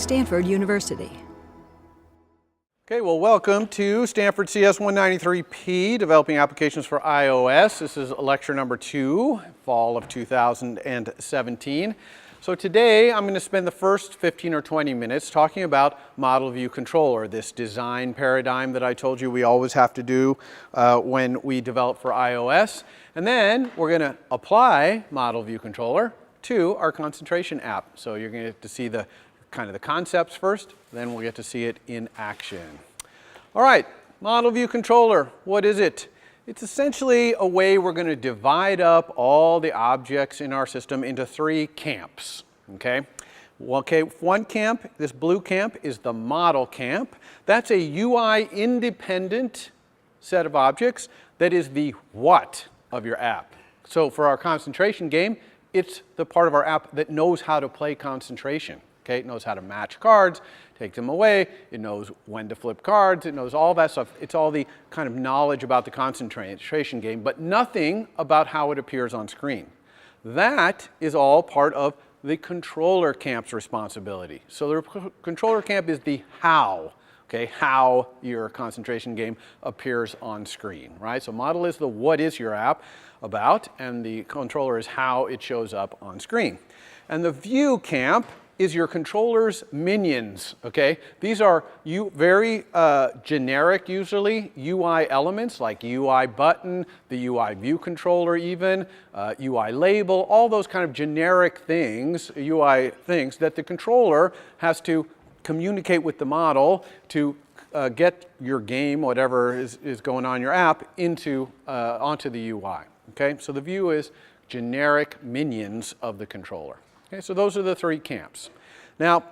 Stanford University. Okay, well, welcome to Stanford CS 193P, Developing Applications for iOS. This is lecture number 2, fall of 2017. So today I'm going to spend the first 15 or 20 minutes talking about Model View Controller, this design paradigm that I told you we always have to do when we develop for iOS. And then we're going to apply Model View Controller to our concentration app. So you're going to get to see the kind of the concepts first, then we'll get to see it in action. All right, Model View Controller, what is it? It's essentially a way we're going to divide up all the objects in our system into 3 camps, okay? Well, okay, one camp, this blue camp, is the model camp. That's a UI independent set of objects that is the what of your app. So for our concentration game, it's the part of our app that knows how to play concentration. Okay, it knows how to match cards, take them away, it knows when to flip cards, it knows all that stuff. It's all the kind of knowledge about the concentration game, but nothing about how it appears on screen. That is all part of the controller camp's responsibility. So the controller camp is the how, okay, how your concentration game appears on screen, right? So model is the what is your app about, and the controller is how it shows up on screen. And the view camp is your controller's minions, okay? These are very generic, usually, UI elements like UI button, the UI view controller even, UI label, all those kind of generic things, UI things that the controller has to communicate with the model to get your game, whatever is going on in your app, onto the UI, okay? So the view is generic minions of the controller. Okay, so those are the 3 camps. Now,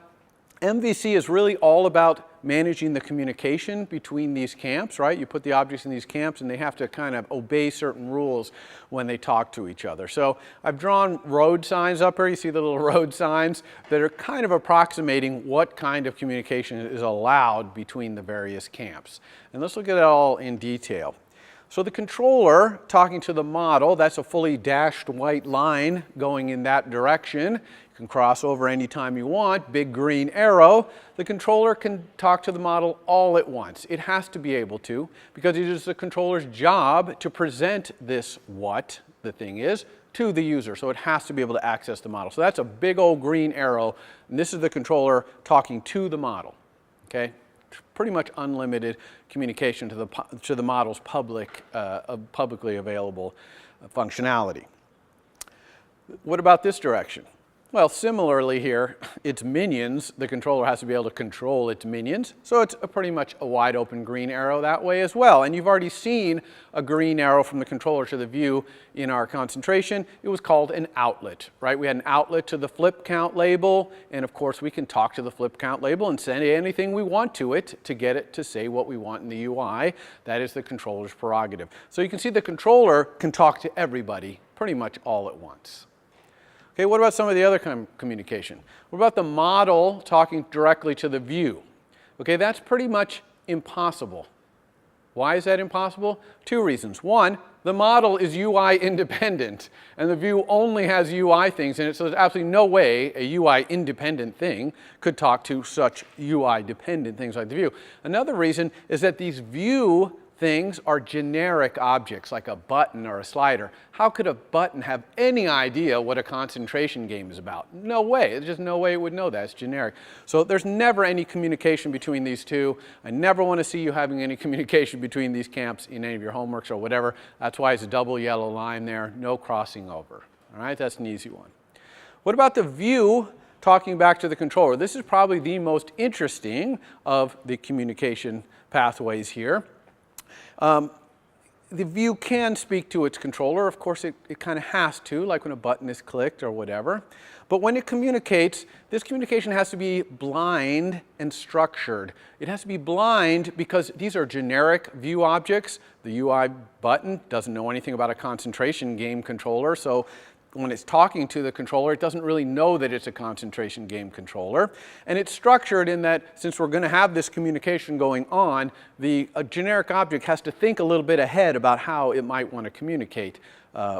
MVC is really all about managing the communication between these camps, right? You put the objects in these camps and they have to kind of obey certain rules when they talk to each other. So I've drawn road signs up here. You see the little road signs that are kind of approximating what kind of communication is allowed between the various camps. And let's look at it all in detail. So the controller talking to the model, that's a fully dashed white line going in that direction. You can cross over anytime you want, big green arrow. The controller can talk to the model all at once. It has to be able to, because it is the controller's job to present this what the thing is to the user. So it has to be able to access the model. So that's a big old green arrow, and this is the controller talking to the model, okay? Pretty much unlimited communication to the model's publicly available functionality. What about this direction? Well, similarly here, its minions, the controller has to be able to control its minions. So it's pretty much a wide open green arrow that way as well. And you've already seen a green arrow from the controller to the view in our concentration. It was called an outlet, right? We had an outlet to the flip count label. And of course, we can talk to the flip count label and send anything we want to it to get it to say what we want in the UI. That is the controller's prerogative. So you can see the controller can talk to everybody pretty much all at once. Okay, what about some of the other kind of communication? What about the model talking directly to the view? Okay, that's pretty much impossible. Why is that impossible? 2 reasons. One, the model is UI independent, and the view only has UI things in it, so there's absolutely no way a UI independent thing could talk to such UI dependent things like the view. Another reason is that these view things are generic objects like a button or a slider. How could a button have any idea what a concentration game is about? No way. There's just no way it would know that. It's generic. So there's never any communication between these two. I never want to see you having any communication between these camps in any of your homeworks or whatever. That's why it's a double yellow line there. No crossing over. All right, that's an easy one. What about the view talking back to the controller? This is probably the most interesting of the communication pathways here. The view can speak to its controller. Of course, it kind of has to, like when a button is clicked or whatever. But when it communicates, this communication has to be blind and structured. It has to be blind because these are generic view objects. The UI button doesn't know anything about a concentration game controller, so when it's talking to the controller, it doesn't really know that it's a concentration game controller. And it's structured in that since we're going to have this communication going on, a generic object has to think a little bit ahead about how it might want to communicate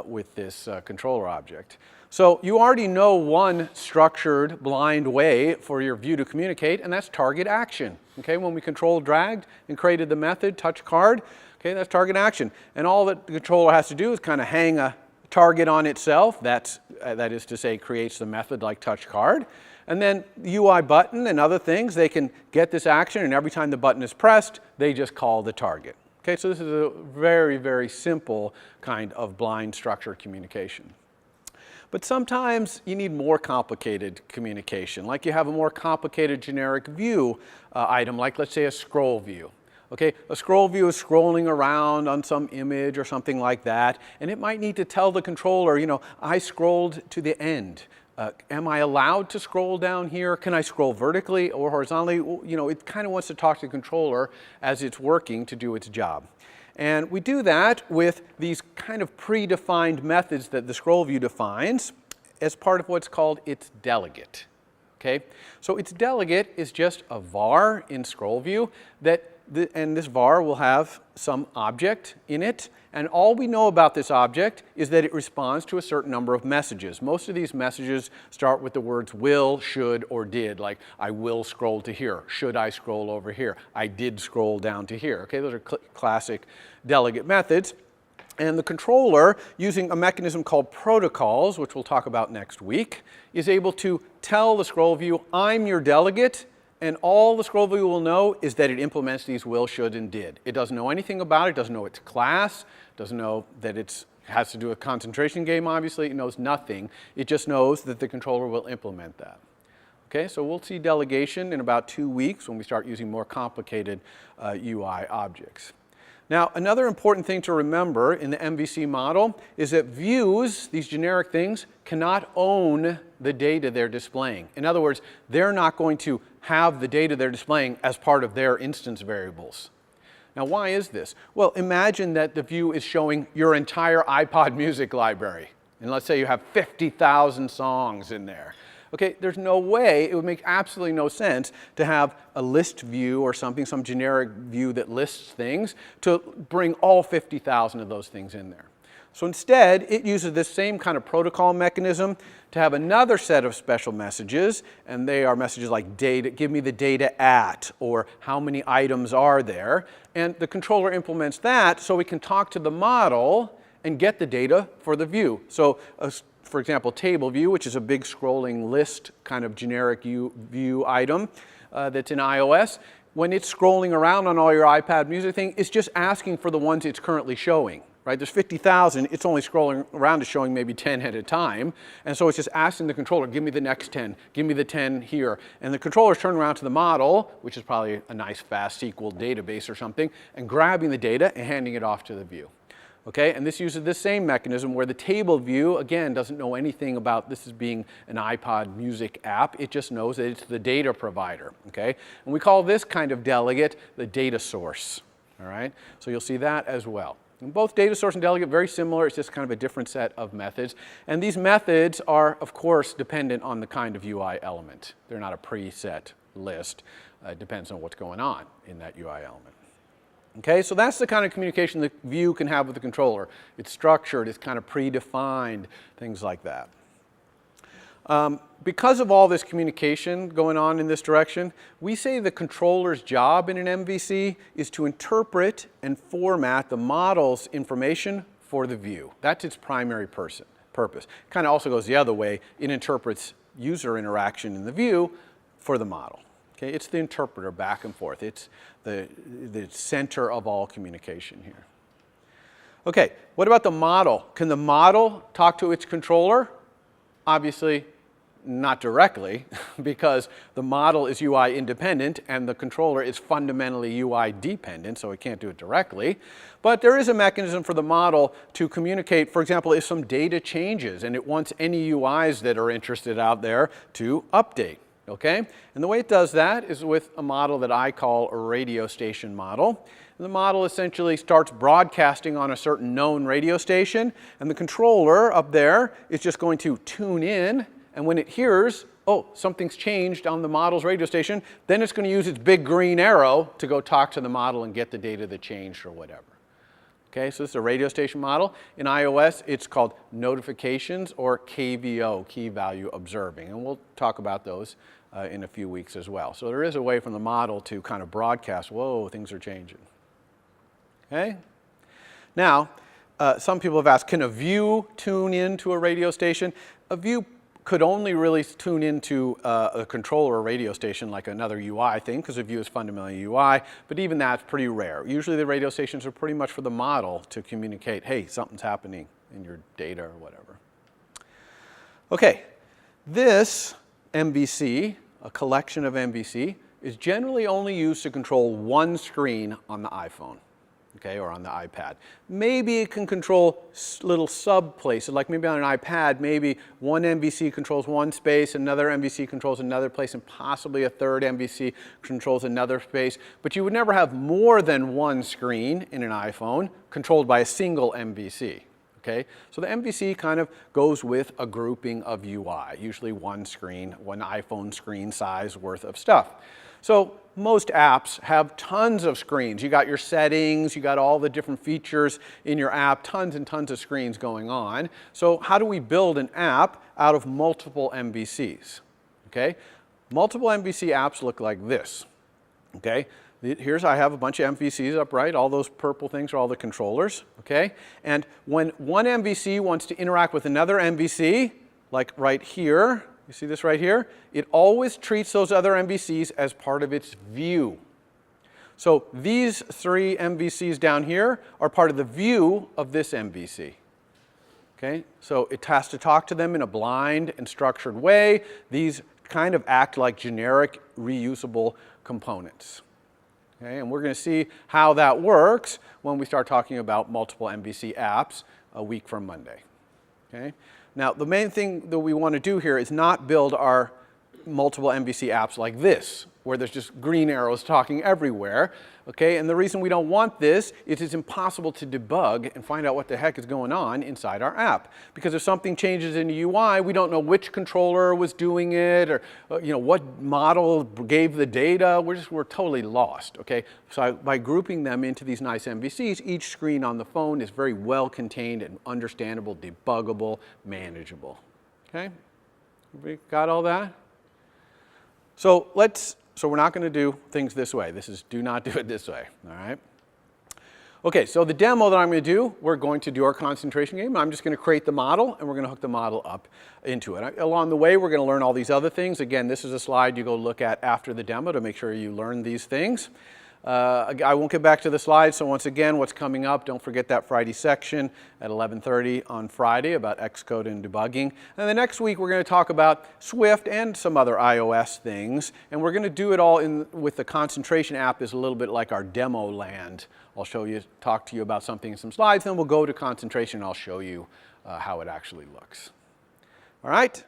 with this controller object. So you already know one structured blind way for your view to communicate, and that's target action. Okay, when we control dragged and created the method touch card, okay, that's target action. And all that the controller has to do is kind of hang a target on itself. That is to say, creates the method like touch card. And then the UI button and other things, they can get this action, and every time the button is pressed, they just call the target. Okay, so this is a very, very simple kind of blind structured communication. But sometimes you need more complicated communication, like you have a more complicated generic view item, like let's say a scroll view. Okay, a scroll view is scrolling around on some image or something like that, and it might need to tell the controller, you know, I scrolled to the end. Am I allowed to scroll down here? Can I scroll vertically or horizontally? You know, it kind of wants to talk to the controller as it's working to do its job. And we do that with these kind of predefined methods that the scroll view defines as part of what's called its delegate. Okay? So its delegate is just a var in scroll view and this var will have some object in it, and all we know about this object is that it responds to a certain number of messages. Most of these messages start with the words will, should, or did, like I will scroll to here, should I scroll over here, I did scroll down to here. Okay, those are classic delegate methods. And the controller, using a mechanism called protocols, which we'll talk about next week, is able to tell the scroll view, I'm your delegate, and all the scroll view will know is that it implements these will, should, and did. It doesn't know anything about it, doesn't know its class, doesn't know that it has to do a concentration game, obviously. It knows nothing. It just knows that the controller will implement that. Okay, so we'll see delegation in about 2 weeks when we start using more complicated UI objects. Now, another important thing to remember in the MVC model is that views, these generic things, cannot own the data they're displaying. In other words, they're not going to have the data they're displaying as part of their instance variables. Now, why is this? Well, imagine that the view is showing your entire iPod music library. And let's say you have 50,000 songs in there. Okay, there's no way, it would make absolutely no sense to have a list view or something, some generic view that lists things, to bring all 50,000 of those things in there. So instead, it uses this same kind of protocol mechanism to have another set of special messages, and they are messages like data, give me the data at, or how many items are there. And the controller implements that so we can talk to the model and get the data for the view. So for example, table view, which is a big scrolling list kind of generic view item that's in iOS. When it's scrolling around on all your iPad music thing, it's just asking for the ones it's currently showing. Right? There's 50,000, it's only scrolling around to showing maybe 10 at a time. And so it's just asking the controller, give me the next 10, give me the 10 here. And the controller's turning around to the model, which is probably a nice fast SQL database or something, and grabbing the data and handing it off to the view. Okay, and this uses this same mechanism where the table view, again, doesn't know anything about this as being an iPod music app. It just knows that it's the data provider. Okay, and we call this kind of delegate the data source. All right, so you'll see that as well. And both data source and delegate, very similar. It's just kind of a different set of methods. And these methods are, of course, dependent on the kind of UI element. They're not a preset list. It depends on what's going on in that UI element. Okay, so that's the kind of communication the view can have with the controller. It's structured, it's kind of predefined, things like that. Because of all this communication going on in this direction, we say the controller's job in an MVC is to interpret and format the model's information for the view. That's its primary purpose. Kind of also goes the other way. It interprets user interaction in the view for the model. Okay, it's the interpreter back and forth. It's the center of all communication here. Okay, what about the model? Can the model talk to its controller? Obviously, not directly, because the model is UI independent and the controller is fundamentally UI dependent, so it can't do it directly. But there is a mechanism for the model to communicate, for example, if some data changes and it wants any UIs that are interested out there to update. Okay? And the way it does that is with a model that I call a radio station model. And the model essentially starts broadcasting on a certain known radio station, and the controller up there is just going to tune in, and when it hears, oh, something's changed on the model's radio station, then it's going to use its big green arrow to go talk to the model and get the data that changed or whatever. Okay, so this is a radio station model. In iOS, it's called notifications or KVO, key value observing. And we'll talk about those in a few weeks as well. So there is a way from the model to kind of broadcast, whoa, things are changing. Okay? Now, some people have asked, can a view tune into a radio station? A view could only really tune into a controller or radio station like another UI thing, because a view is fundamentally UI, but even that's pretty rare. Usually the radio stations are pretty much for the model to communicate, hey, something's happening in your data or whatever. Okay, this MVC, a collection of MVC, is generally only used to control one screen on the iPhone. Okay, or on the iPad. Maybe it can control little sub-places, like maybe on an iPad, maybe one MVC controls one space, another MVC controls another place, and possibly a third MVC controls another space. But you would never have more than one screen in an iPhone controlled by a single MVC. Okay, so the MVC kind of goes with a grouping of UI, usually one screen, one iPhone screen size worth of stuff. So most apps have tons of screens. You got your settings, you got all the different features in your app, tons and tons of screens going on. So how do we build an app out of multiple MVCs? Okay, multiple MVC apps look like this. Okay, I have a bunch of MVCs up, right? All those purple things are all the controllers. Okay, and when one MVC wants to interact with another MVC, like right here, you see this right here? It always treats those other MVCs as part of its view. So these three MVCs down here are part of the view of this MVC. Okay? So it has to talk to them in a blind and structured way. These kind of act like generic reusable components. Okay? And we're going to see how that works when we start talking about multiple MVC apps a week from Monday. Okay? Now, the main thing that we want to do here is not build our multiple MVC apps like this, where there's just green arrows talking everywhere. Okay? And the reason we don't want this is it's impossible to debug and find out what the heck is going on inside our app. Because if something changes in the UI, we don't know which controller was doing it, or what model gave the data. We're totally lost. Okay? So by grouping them into these nice MVCs, each screen on the phone is very well contained and understandable, debuggable, manageable. Okay? We got all that? So we're not going to do things this way. Do not do it this way, all right? Okay, so the demo that I'm going to do, we're going to do our concentration game. I'm just going to create the model, and we're going to hook the model up into it. Along the way, we're going to learn all these other things. Again, this is a slide you go look at after the demo to make sure you learn these things. I won't get back to the slides, so once again, what's coming up, don't forget that Friday section at 11:30 on Friday about Xcode and debugging. And the next week, we're going to talk about Swift and some other iOS things, and we're going to do it all with the concentration app is a little bit like our demo land. I'll talk to you about something in some slides, then we'll go to concentration, and I'll show you how it actually looks. All right?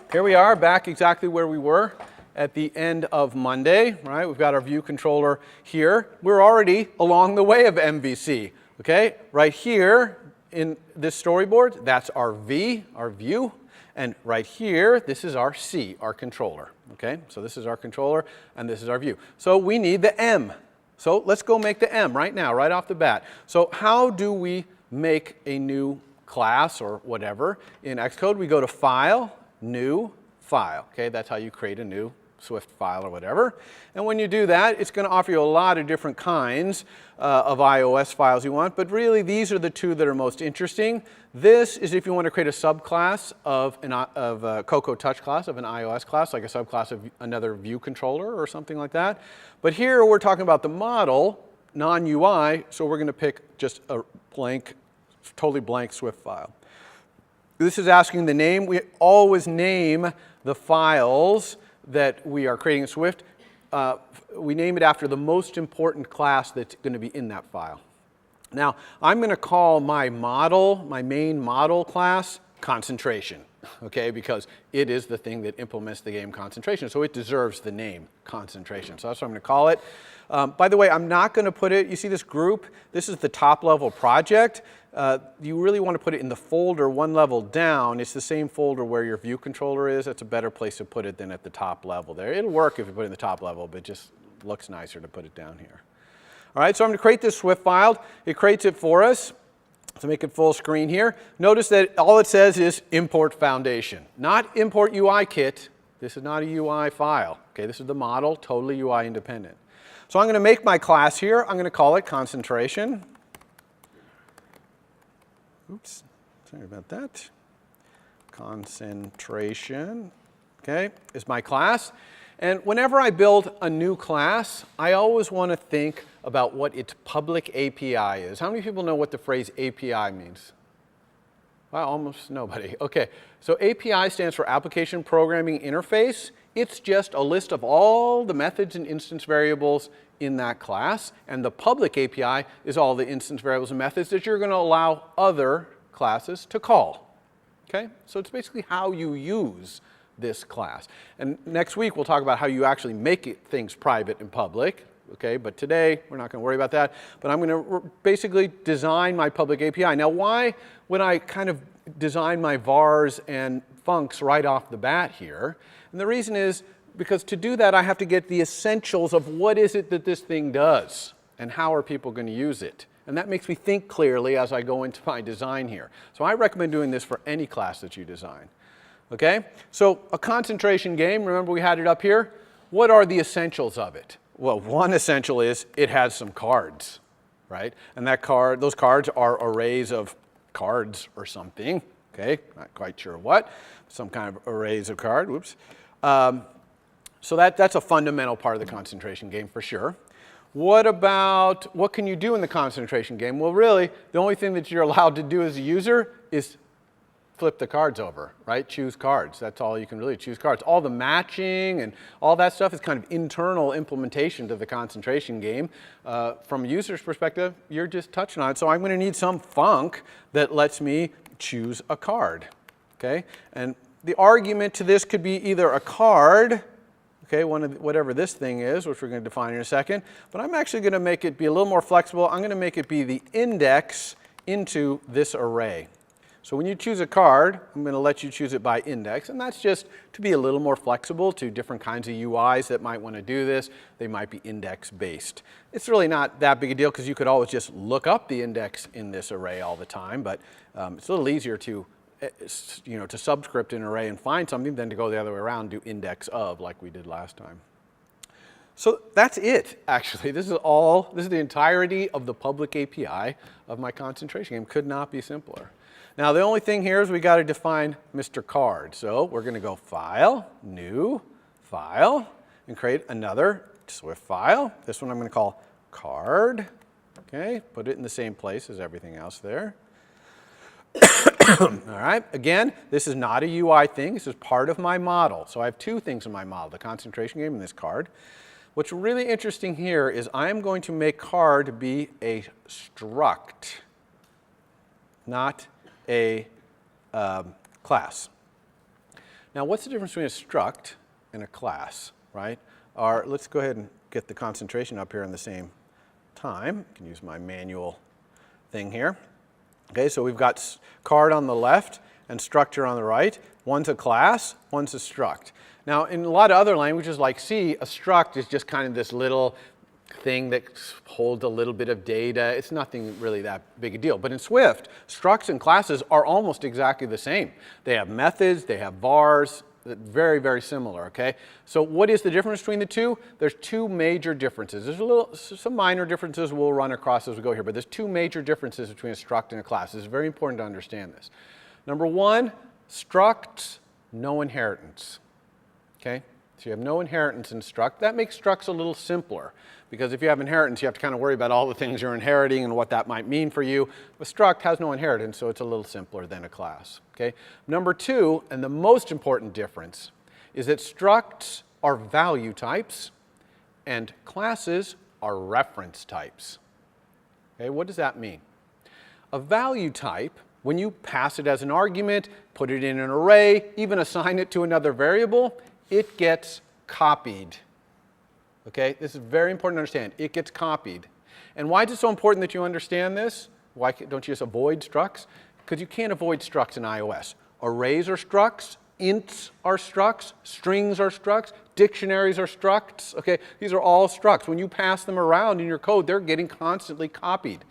Here we are, back exactly where we were at the end of Monday, right? We've got our view controller here. We're already along the way of MVC, okay? Right here in this storyboard, that's our V, our view. And right here, this is our C, our controller, okay? So this is our controller, and this is our view. So we need the M. So let's go make the M right now, right off the bat. So how do we make a new class or whatever? In Xcode, we go to File, New, File, okay? That's how you create a new Swift file or whatever. And when you do that, it's going to offer you a lot of different kinds of iOS files you want, but really these are the two that are most interesting. This is if you want to create a subclass of a Cocoa Touch class, of an iOS class, like a subclass of another view controller or something like that. But here we're talking about the model, non-UI, so we're going to pick just a blank, totally blank Swift file. This is asking the name. We always name the files that we are creating in Swift. We name it after the most important class that's going to be in that file. Now, I'm going to call my model, my main model class, concentration, okay, because it is the thing that implements the game concentration, so it deserves the name concentration. So that's what I'm going to call it. By the way, I'm not going to put it, you see this group? This is the top level project. You really want to put it in the folder one level down. It's the same folder where your view controller is. That's a better place to put it than at the top level there. It'll work if you put it in the top level, but it just looks nicer to put it down here. All right, so I'm going to create this Swift file. It creates it for us. So make it full screen here. Notice that all it says is import foundation, not import UI kit. This is not a UI file. Okay, this is the model, totally UI independent. So I'm going to make my class here. I'm going to call it concentration. Oops, sorry about that. Concentration, okay, is my class. And whenever I build a new class, I always want to think about what its public API is. How many people know what the phrase API means? Well, almost nobody. Okay, so API stands for Application Programming Interface. It's just a list of all the methods and instance variables in that class. And the public API is all the instance variables and methods that you're going to allow other classes to call. Okay, so it's basically how you use this class. And next week we'll talk about how you actually make things private and public. Okay, but today we're not going to worry about that. But I'm going to basically design my public API. Now, why would I kind of design my vars and funcs right off the bat here? And the reason is because to do that I have to get the essentials of what is it that this thing does and how are people going to use it. And that makes me think clearly as I go into my design here. So I recommend doing this for any class that you design. Okay, so a concentration game, remember we had it up here. What are the essentials of it? Well, one essential is it has some cards, right? And those cards are arrays of cards or something, okay? Not quite sure what, some kind of arrays of cards, whoops. So that's a fundamental part of the concentration game for sure. What can you do in the concentration game? Well, really, the only thing that you're allowed to do as a user is flip the cards over, right? Choose cards. That's all you can really choose cards. All the matching and all that stuff is kind of internal implementation to the concentration game. From a user's perspective, you're just touching on it. So I'm going to need some func that lets me choose a card, okay? And the argument to this could be either a card, okay, whatever this thing is, which we're going to define in a second, but I'm actually going to make it be a little more flexible. I'm going to make it be the index into this array. So when you choose a card, I'm going to let you choose it by index, and that's just to be a little more flexible to different kinds of UIs that might want to do this. They might be index-based. It's really not that big a deal because you could always just look up the index in this array all the time, but it's a little easier to subscript an array and find something than to go the other way around and do index of like we did last time. So that's it, actually. This is the entirety of the public API of my concentration game. Could not be simpler. Now, the only thing here is we got to define Mr. Card. So we're going to go File, New, File, and create another Swift file. This one I'm going to call Card. Okay, put it in the same place as everything else there. All right, again, this is not a UI thing. This is part of my model. So I have two things in my model, the concentration game and this card. What's really interesting here is I am going to make card be a struct, not a class. Now, what's the difference between a struct and a class, right? Let's go ahead and get the concentration up here in the same time. I can use my manual thing here. Okay, so we've got card on the left and structure on the right. One's a class, one's a struct. Now, in a lot of other languages like C, a struct is just kind of this little thing that holds a little bit of data. It's nothing really that big a deal. But in Swift, structs and classes are almost exactly the same. They have methods, they have vars, very, very similar, okay? So what is the difference between the two? There's two major differences. There's some minor differences we'll run across as we go here, but there's two major differences between a struct and a class. It's very important to understand this. Number one, structs, no inheritance, okay? So you have no inheritance in struct. That makes structs a little simpler because if you have inheritance, you have to kind of worry about all the things you're inheriting and what that might mean for you. A struct has no inheritance, so it's a little simpler than a class. Okay? Number two, and the most important difference, is that structs are value types and classes are reference types. Okay? What does that mean? A value type, when you pass it as an argument, put it in an array, even assign it to another variable, it gets copied. Okay, this is very important to understand. It gets copied. And why is it so important that you understand this? Why don't you just avoid structs? Because you can't avoid structs in iOS. Arrays are structs, Ints are structs, strings are structs, dictionaries are structs, okay? These are all structs. When you pass them around in your code, they're getting constantly copied.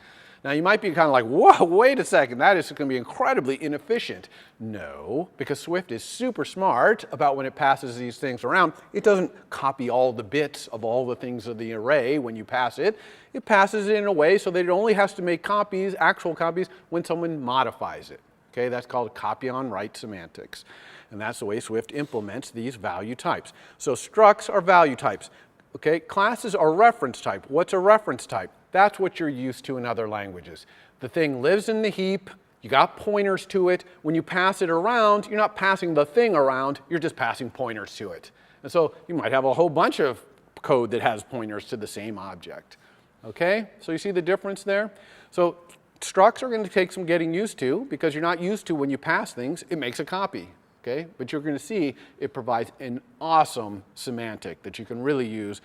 Now you might be kind of like, whoa, wait a second, that is going to be incredibly inefficient. No, because Swift is super smart about when it passes these things around. It doesn't copy all the bits of all the things of the array when you pass it. It passes it in a way so that it only has to make copies, actual copies, when someone modifies it. Okay, that's called copy on write semantics. And that's the way Swift implements these value types. So structs are value types. Okay, classes are reference type. What's a reference type? That's what you're used to in other languages. The thing lives in the heap. You got pointers to it. When you pass it around, you're not passing the thing around. You're just passing pointers to it. And so you might have a whole bunch of code that has pointers to the same object. Okay, so you see the difference there? So structs are going to take some getting used to because you're not used to when you pass things, it makes a copy. Okay? But you're going to see it provides an awesome semantic that you can really use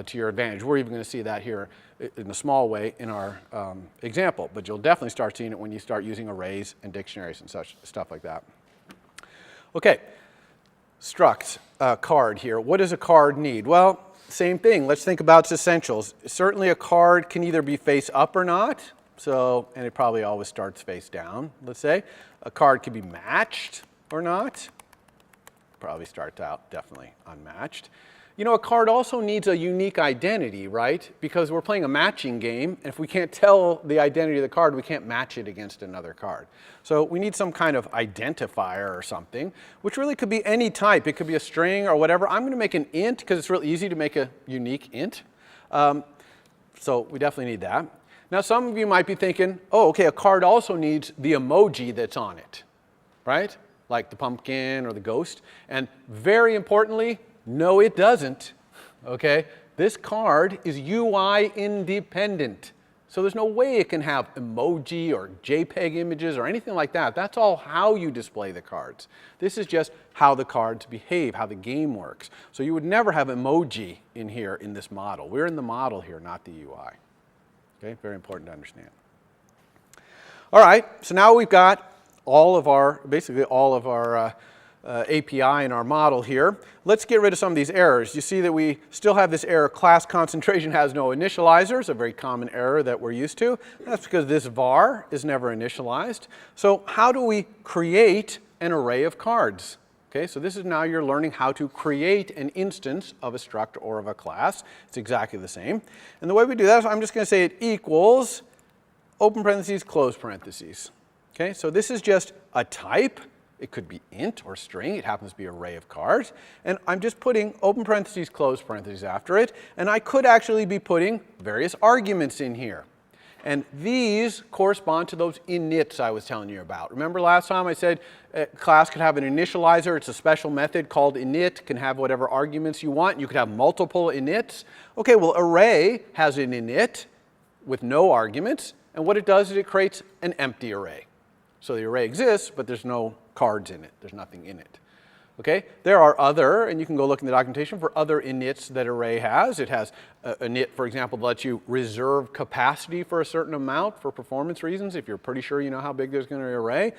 to your advantage. We're even going to see that here in a small way in our example, but you'll definitely start seeing it when you start using arrays and dictionaries and such stuff like that. Okay, struct card here. What does a card need? Well, same thing. Let's think about its essentials. Certainly a card can either be face up or not. So, and it probably always starts face down, let's say. A card can be matched or not. Probably starts out definitely unmatched. You know, a card also needs a unique identity, right? Because we're playing a matching game, and if we can't tell the identity of the card, we can't match it against another card. So we need some kind of identifier or something, which really could be any type. It could be a string or whatever. I'm going to make an int because it's real easy to make a unique int. So we definitely need that. Now some of you might be thinking, oh, okay, a card also needs the emoji that's on it, right? Like the pumpkin or the ghost. And very importantly, no, it doesn't. Okay? This card is UI independent. So there's no way it can have emoji or JPEG images or anything like that. That's all how you display the cards. This is just how the cards behave, how the game works. So you would never have emoji in here in this model. We're in the model here, not the UI. Okay? Very important to understand. All right, so now we've got all of our, basically all of our API in our model here. Let's get rid of some of these errors. You see that we still have this error, class concentration has no initializers, a very common error that we're used to. That's because this var is never initialized. So how do we create an array of cards? Okay, so this is now you're learning how to create an instance of a struct or of a class. It's exactly the same. And the way we do that is I'm just going to say it equals open parentheses, close parentheses. Okay, so this is just a type. It could be int or string. It happens to be an array of cards. And I'm just putting open parentheses, close parentheses after it. And I could actually be putting various arguments in here. And these correspond to those inits I was telling you about. Remember last time I said a class could have an initializer. It's a special method called init. Can have whatever arguments you want. You could have multiple inits. Okay, well, array has an init with no arguments. And what it does is it creates an empty array. So the array exists, but there's no cards in it. There's nothing in it. Okay? There are other, and you can go look in the documentation for other inits that array has. It has a init, for example, that lets you reserve capacity for a certain amount for performance reasons. If you're pretty sure you know how big there's going to be an array,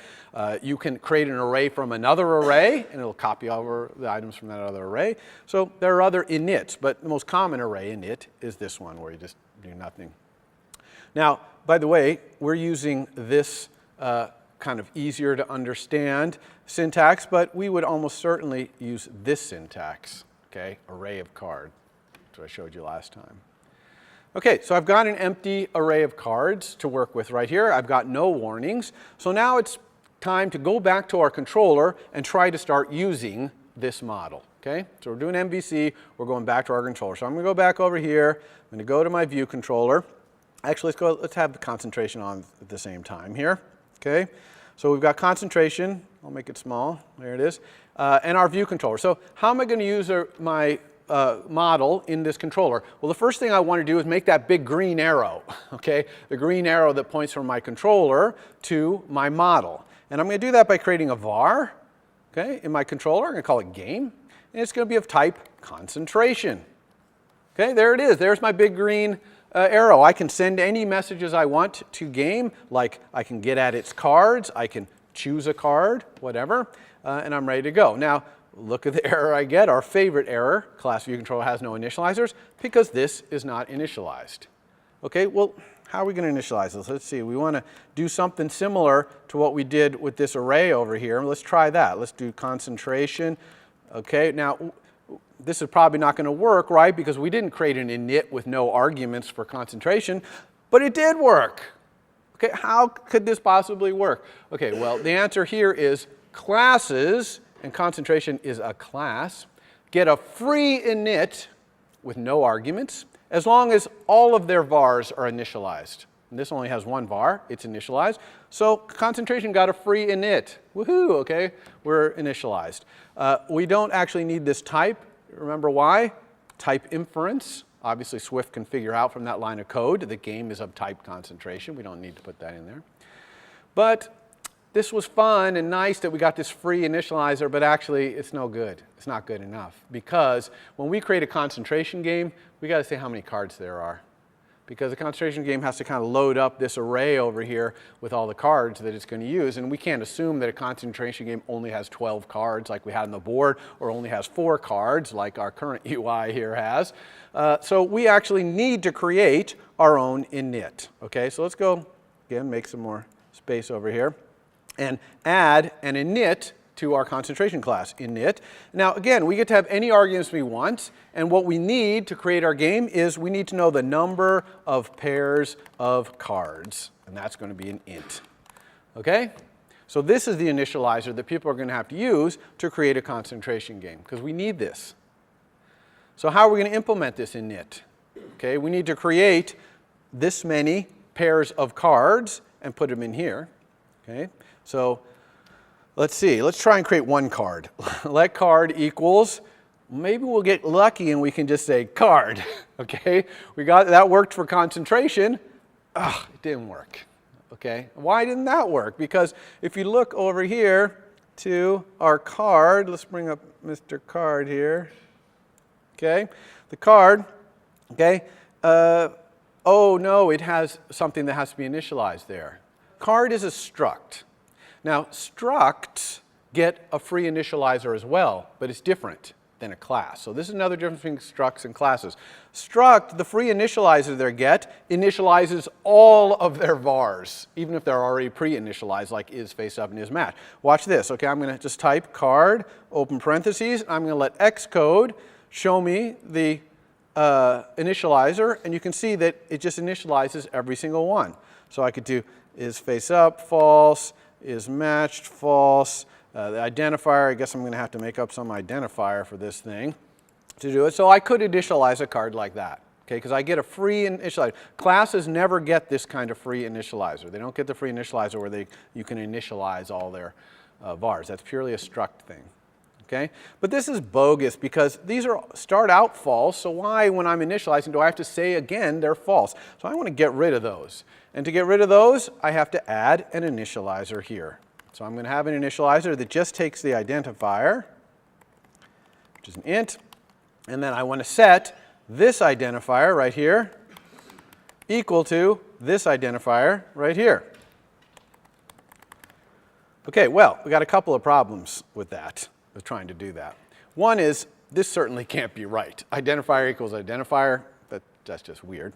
you can create an array from another array, and it'll copy over the items from that other array. So there are other inits, but the most common array init is this one, where you just do nothing. Now, by the way, we're using this kind of easier to understand syntax, but we would almost certainly use this syntax, okay, array of card, which I showed you last time. Okay, so I've got an empty array of cards to work with right here. I've got no warnings. So now it's time to go back to our controller and try to start using this model, okay? So we're doing MVC, we're going back to our controller. So I'm going to go back over here, I'm going to go to my view controller. Actually, let's have the concentration on at the same time here, okay? So we've got concentration, I'll make it small, there it is, and our view controller. So how am I going to use my model in this controller? Well, the first thing I want to do is make that big green arrow, okay? The green arrow that points from my controller to my model. And I'm going to do that by creating a var, okay, in my controller. I'm going to call it game, and it's going to be of type concentration. Okay, there it is. There's my big green arrow. I can send any messages I want to game, like I can get at its cards, I can choose a card, whatever. and I'm ready to go. Now, look at the error I get, our favorite error, class view controller has no initializers, because this is not initialized. Okay, well, how are we going to initialize this? Let's see, we want to do something similar to what we did with this array over here. Let's try that. Let's do concentration. Okay, now, this is probably not going to work, right? Because we didn't create an init with no arguments for concentration, but it did work. Okay, how could this possibly work? Okay, well, the answer here is classes, and concentration is a class, get a free init with no arguments, as long as all of their vars are initialized. And this only has one var, it's initialized. So concentration got a free init. Woohoo, okay, we're initialized. We don't actually need this type. Remember why? Type inference. Obviously, Swift can figure out from that line of code the game is of type concentration. We don't need to put that in there. But this was fun and nice that we got this free initializer, but actually it's no good. It's not good enough. Because when we create a concentration game, we got to say how many cards there are. Because the concentration game has to kind of load up this array over here with all the cards that it's going to use. And we can't assume that a concentration game only has 12 cards like we had on the board, or only has 4 cards like our current UI here has. So we actually need to create our own init. Okay, so let's go, again, make some more space over here, and add an init to our concentration class, init. Now, again, we get to have any arguments we want, and what we need to create our game is we need to know the number of pairs of cards, and that's going to be an int. Okay? So this is the initializer that people are going to have to use to create a concentration game, because we need this. So how are we going to implement this init? Okay, we need to create this many pairs of cards and put them in here. Okay, so let's see. Let's try and create one card. Let card equals, maybe we'll get lucky and we can just say card. Okay, we got that worked for concentration. Ugh, it didn't work. Okay, why didn't that work? Because if you look over here to our card, let's bring up Mr. Card here. Okay, the card, okay, oh no, it has something that has to be initialized there. Card is a struct. Now, structs get a free initializer as well, but it's different than a class. So this is another difference between structs and classes. Struct, the free initializer they get, initializes all of their vars, even if they're already pre-initialized, like is, face up, and is match. Watch this. Okay, I'm going to just type card, open parentheses. I'm going to let Xcode show me the initializer, and you can see that it just initializes every single one. So I could do is face up, false, is matched, false. The identifier, I guess I'm going to have to make up some identifier for this thing to do it. So I could initialize a card like that, okay, because I get a free initializer. Classes never get this kind of free initializer. They don't get the free initializer where you can initialize all their vars. That's purely a struct thing. Okay? But this is bogus because these start out false, so why, when I'm initializing, do I have to say again they're false? So I want to get rid of those. And to get rid of those, I have to add an initializer here. So I'm going to have an initializer that just takes the identifier, which is an int, and then I want to set this identifier right here equal to this identifier right here. Okay, well, we got a couple of problems with that. With trying to do that. One is, this certainly can't be right. Identifier equals identifier, that's just weird.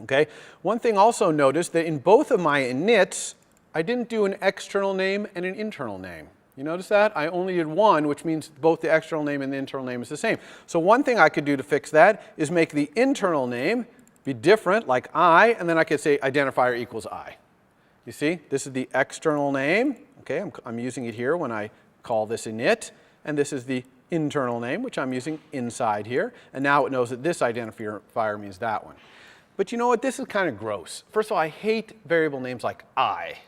Okay? One thing also notice that in both of my inits, I didn't do an external name and an internal name. You notice that? I only did one, which means both the external name and the internal name is the same. So one thing I could do to fix that is make the internal name be different, like I, and then I could say identifier equals I. You see? This is the external name. Okay, I'm using it here when I call this init, and this is the internal name, which I'm using inside here, and now it knows that this identifier means that one. But you know what? This is kind of gross. First of all, I hate variable names like I.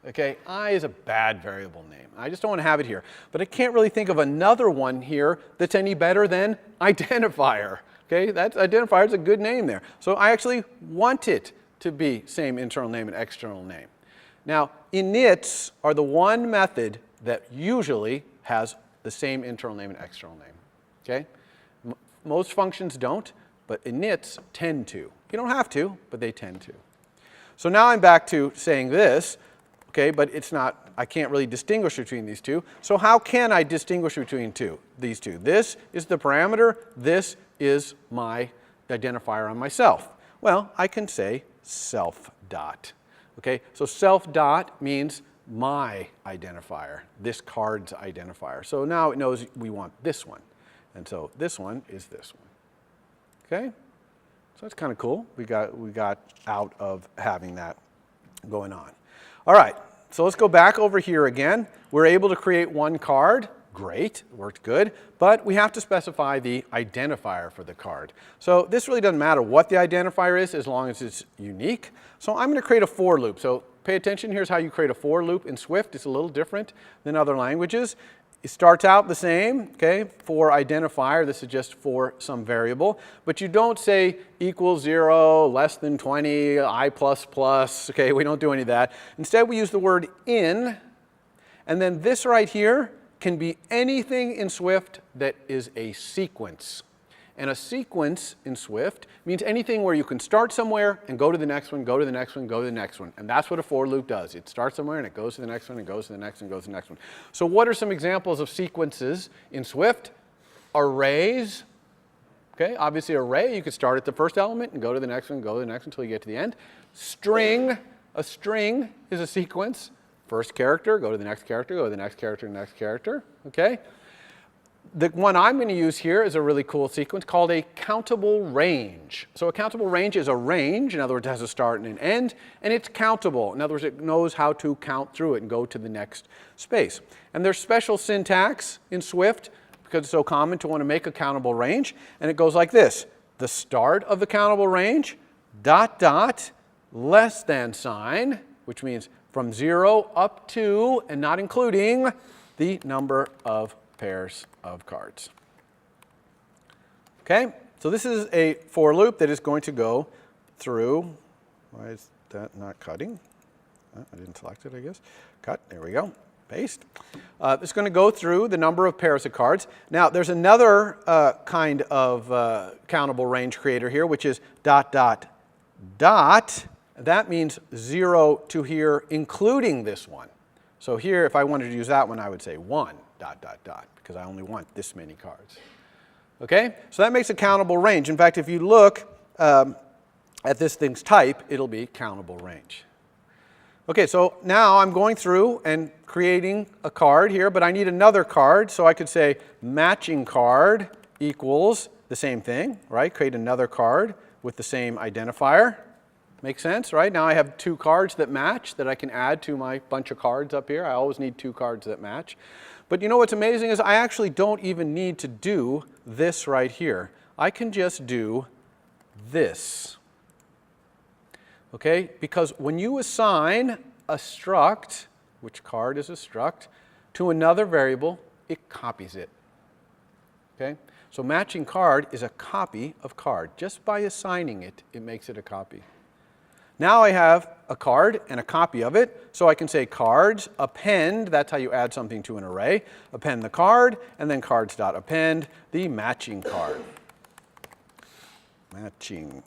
Okay, I is a bad variable name. I just don't want to have it here. But I can't really think of another one here that's any better than identifier. Okay, that identifier is a good name there. So I actually want it to be same internal name and external name. Now, inits are the one method that usually has the same internal name and external name. Okay? Most functions don't, but inits tend to. You don't have to, but they tend to. So now I'm back to saying this, okay, but it's not I can't really distinguish between these two. So how can I distinguish between these two? This is the parameter. This is my identifier on myself. Well, I can say self dot. Okay, so self dot means my identifier, this card's identifier. So now it knows we want this one. And so this one is this one. Okay? So that's kind of cool. We got out of having that going on. All right, so let's go back over here again. We're able to create one card. Great, worked good. But we have to specify the identifier for the card. So this really doesn't matter what the identifier is as long as it's unique. So I'm going to create a for loop. So pay attention, here's how you create a for loop in Swift. It's a little different than other languages. It starts out the same, okay, for identifier. This is just for some variable. But you don't say equals 0, less than 20, I++, okay, we don't do any of that. Instead, we use the word in, and then this right here can be anything in Swift that is a sequence. And a sequence in Swift means anything where you can start somewhere and go to the next one, go to the next one, go to the next one. And that's what a for loop does. It starts somewhere and it goes to the next one, and goes to the next one, goes to the next one. So what are some examples of sequences in Swift? Arrays. Okay, obviously array, you could start at the first element and go to the next one, go to the next one until you get to the end. String. A string is a sequence. First character, go to the next character, go to the next character, next character. Okay? The one I'm going to use here is a really cool sequence called a countable range. So a countable range is a range, in other words, it has a start and an end, and it's countable. In other words, it knows how to count through it and go to the next space. And there's special syntax in Swift because it's so common to want to make a countable range, and it goes like this. The start of the countable range, dot, dot, less than sign, which means from 0 up to, and not including, the number of pairs of cards. Okay, so this is a for loop that is going to go through. Why is that not cutting? I didn't select it, I guess. Cut, there we go, paste. It's going to go through the number of pairs of cards. Now, there's another kind of countable range creator here, which is dot, dot, dot. That means 0 to here, including this one. So here, if I wanted to use that one, I would say 1, dot, dot, dot, because I only want this many cards. Okay? So that makes a countable range. In fact, if you look at this thing's type, it'll be countable range. Okay, so now I'm going through and creating a card here, but I need another card. So I could say matching card equals the same thing, right? Create another card with the same identifier. Makes sense, right? Now I have 2 cards that match that I can add to my bunch of cards up here. I always need 2 cards that match. But you know what's amazing is I actually don't even need to do this right here. I can just do this. Okay? Because when you assign a struct, which card is a struct, to another variable, it copies it. Okay? So matching card is a copy of card. Just by assigning it, it makes it a copy. Now I have a card and a copy of it, so I can say cards, append, that's how you add something to an array, append the card, and then cards.append the matching card. Matching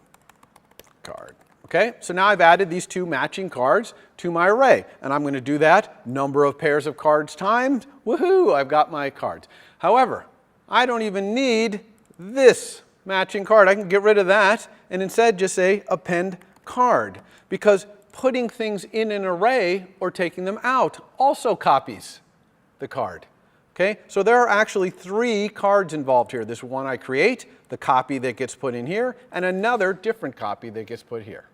card. Okay, so now I've added these 2 matching cards to my array, and I'm going to do that number of pairs of cards times. Woohoo, I've got my cards. However, I don't even need this matching card. I can get rid of that and instead just say append card, because putting things in an array or taking them out also copies the card. Okay, so there are actually 3 cards involved here. This one I create, the copy that gets put in here, and another different copy that gets put here.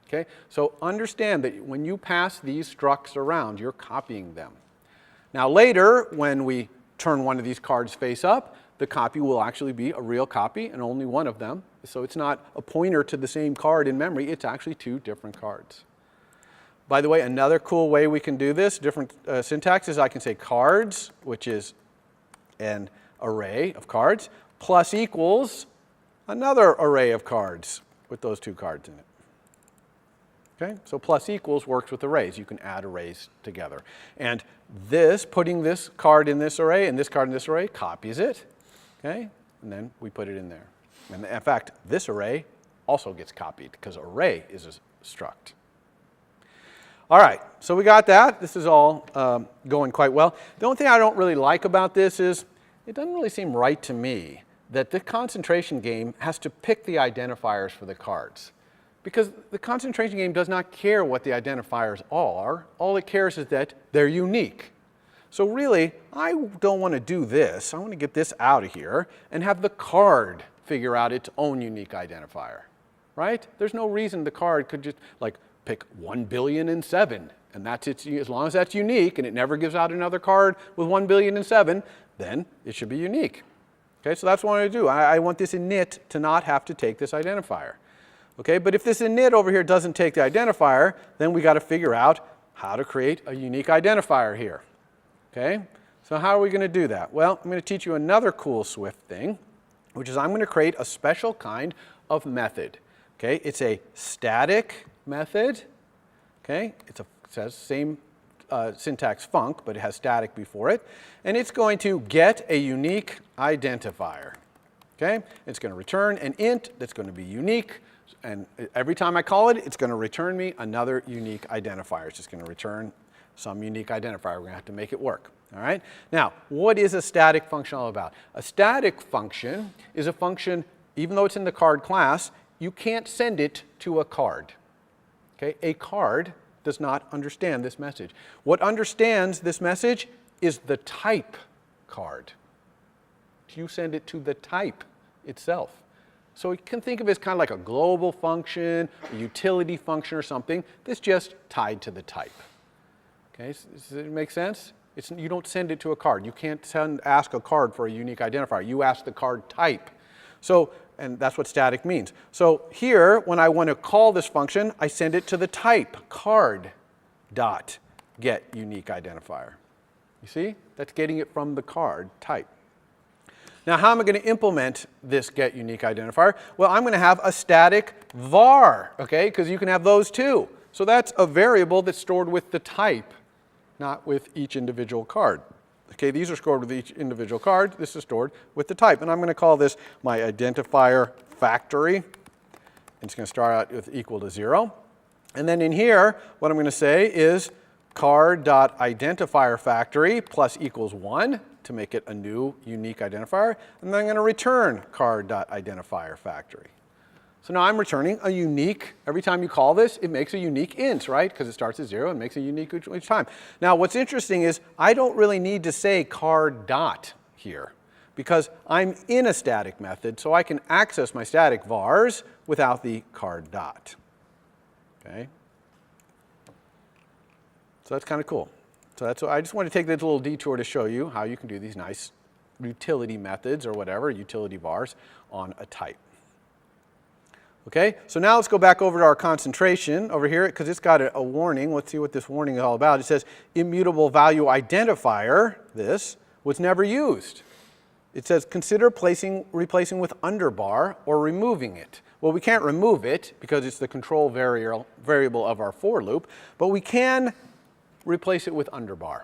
Okay, so understand that when you pass these structs around, you're copying them. Now later, when we turn one of these cards face up, the copy will actually be a real copy and only one of them. So it's not a pointer to the same card in memory, it's actually 2 different cards. By the way, another cool way we can do this, different syntax, is I can say cards, which is an array of cards, plus equals another array of cards with those 2 cards in it. Okay, so plus equals works with arrays. You can add arrays together. And this, putting this card in this array and this card in this array, copies it. Okay, and then we put it in there. And in fact, this array also gets copied because array is a struct. All right, so we got that. This is all going quite well. The only thing I don't really like about this is it doesn't really seem right to me that the concentration game has to pick the identifiers for the cards. Because the concentration game does not care what the identifiers are. All it cares is that they're unique. So really, I don't want to do this. I want to get this out of here and have the card figure out its own unique identifier, right? There's no reason the card could just like pick 1,000,000,007, and that's its, as long as that's unique and it never gives out another card with 1,000,000,007, then it should be unique. Okay, so that's what I want to do. I want this init to not have to take this identifier. Okay, but if this init over here doesn't take the identifier, then we got to figure out how to create a unique identifier here. Okay, so how are we going to do that? Well, I'm going to teach you another cool Swift thing, which is I'm going to create a special kind of method. Okay, it's a static method. Okay, it says same syntax func, but it has static before it, and it's going to get a unique identifier. Okay, it's going to return an int that's going to be unique. And every time I call it, it's going to return me another unique identifier. It's just going to return some unique identifier. We're going to have to make it work. All right? Now, what is a static function all about? A static function is a function, even though it's in the card class, you can't send it to a card. Okay? A card does not understand this message. What understands this message is the type card. You send it to the type itself. So you can think of it as kind of like a global function, a utility function or something that's just tied to the type. Okay, does it make sense? You don't send it to a card. You can't ask a card for a unique identifier. You ask the card type. So, and that's what static means. So here, when I want to call this function, I send it to the type card dot get unique identifier. You see? That's getting it from the card type. Now, how am I going to implement this get unique identifier? Well, I'm going to have a static var, okay, because you can have those too. So that's a variable that's stored with the type, not with each individual card. Okay, these are stored with each individual card. This is stored with the type. And I'm going to call this my identifier factory. It's going to start out with equal to 0. And then in here, what I'm going to say is card.identifier factory plus equals 1. To make it a new unique identifier, and then I'm going to return card.identifier factory. So now I'm returning a unique, every time you call this, it makes a unique int, right? Because it starts at 0 and makes a unique each time. Now what's interesting is I don't really need to say card dot here because I'm in a static method, so I can access my static vars without the card dot. Okay? So that's kind of cool. So that's what I just want to take this little detour to show you how you can do these nice utility methods or whatever, utility vars on a type. Okay, so now let's go back over to our concentration over here because it's got a warning. Let's see what this warning is all about. It says immutable value identifier, this, was never used. It says consider replacing with underbar or removing it. Well, we can't remove it because it's the control variable of our for loop, but we can replace it with underbar.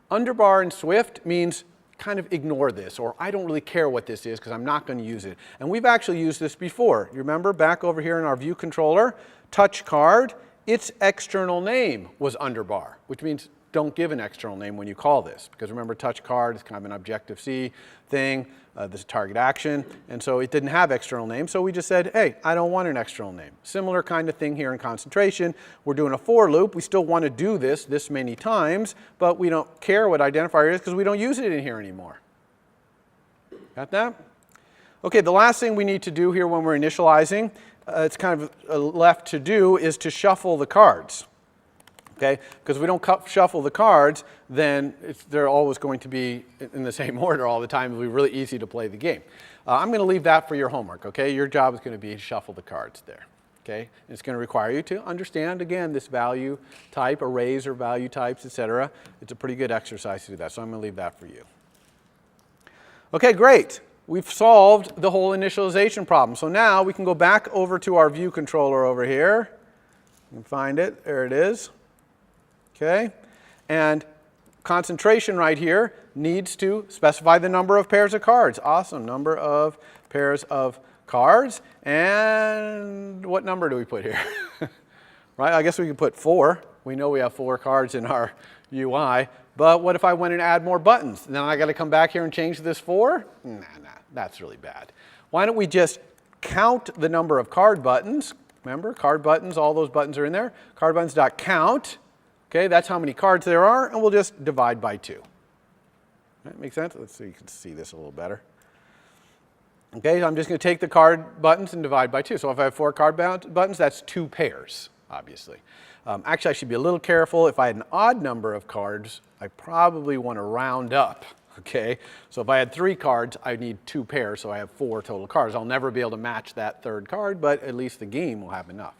Underbar in Swift means kind of ignore this, or I don't really care what this is because I'm not going to use it. And we've actually used this before. You remember back over here in our view controller, touch card, its external name was underbar, which means don't give an external name when you call this. Because remember, touch card is kind of an Objective-C thing. This is target action. And so it didn't have external name. So we just said, hey, I don't want an external name. Similar kind of thing here in concentration. We're doing a for loop. We still want to do this many times, but we don't care what identifier it is because we don't use it in here anymore. Got that? Okay, the last thing we need to do here when we're initializing, it's kind of left to do, is to shuffle the cards. Okay, because if we don't shuffle the cards, then they're always going to be in the same order all the time. It'll be really easy to play the game. I'm going to leave that for your homework. Okay, your job is going to be to shuffle the cards there. Okay, and it's going to require you to understand again this value type, arrays or value types, etc. It's a pretty good exercise to do that. So I'm going to leave that for you. Okay, great. We've solved the whole initialization problem. So now we can go back over to our view controller over here. You can find it. There it is. Okay, and concentration right here needs to specify the number of pairs of cards. Awesome, number of pairs of cards. And what number do we put here? right? I guess we could put 4. We know we have 4 cards in our UI. But what if I went and add more buttons? Then I got to come back here and change this 4? Nah, that's really bad. Why don't we just count the number of card buttons? Remember, card buttons, all those buttons are in there. Card buttons.count. Okay, that's how many cards there are, and we'll just divide by 2. That makes sense? Let's see, you can see this a little better. Okay, so I'm just going to take the card buttons and divide by 2. So if I have 4 card buttons, that's 2 pairs, obviously. Actually, I should be a little careful. If I had an odd number of cards, I probably want to round up. Okay, so if I had 3 cards, I need 2 pairs, so I have 4 total cards. I'll never be able to match that 3rd card, but at least the game will have enough.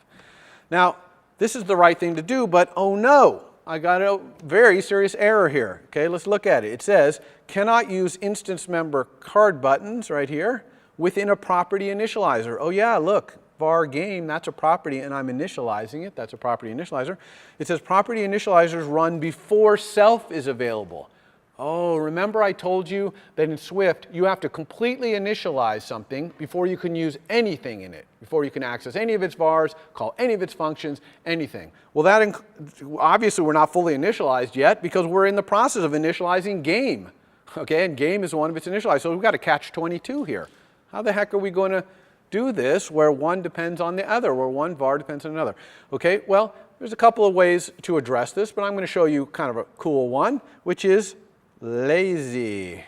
Now, this is the right thing to do, but oh no, I got a very serious error here. Okay, let's look at it. It says, cannot use instance member card buttons right here within a property initializer. Oh yeah, look, var game, that's a property, and I'm initializing it. That's a property initializer. It says property initializers run before self is available. Oh, remember I told you that in Swift, you have to completely initialize something before you can use anything in it, before you can access any of its vars, call any of its functions, anything. Well, that obviously we're not fully initialized yet because we're in the process of initializing game. Okay, and game is one of its initialized. So we've got a catch-22 here. How the heck are we going to do this where one depends on the other, where one var depends on another? Okay, well, there's a couple of ways to address this, but I'm going to show you kind of a cool one, which is lazy.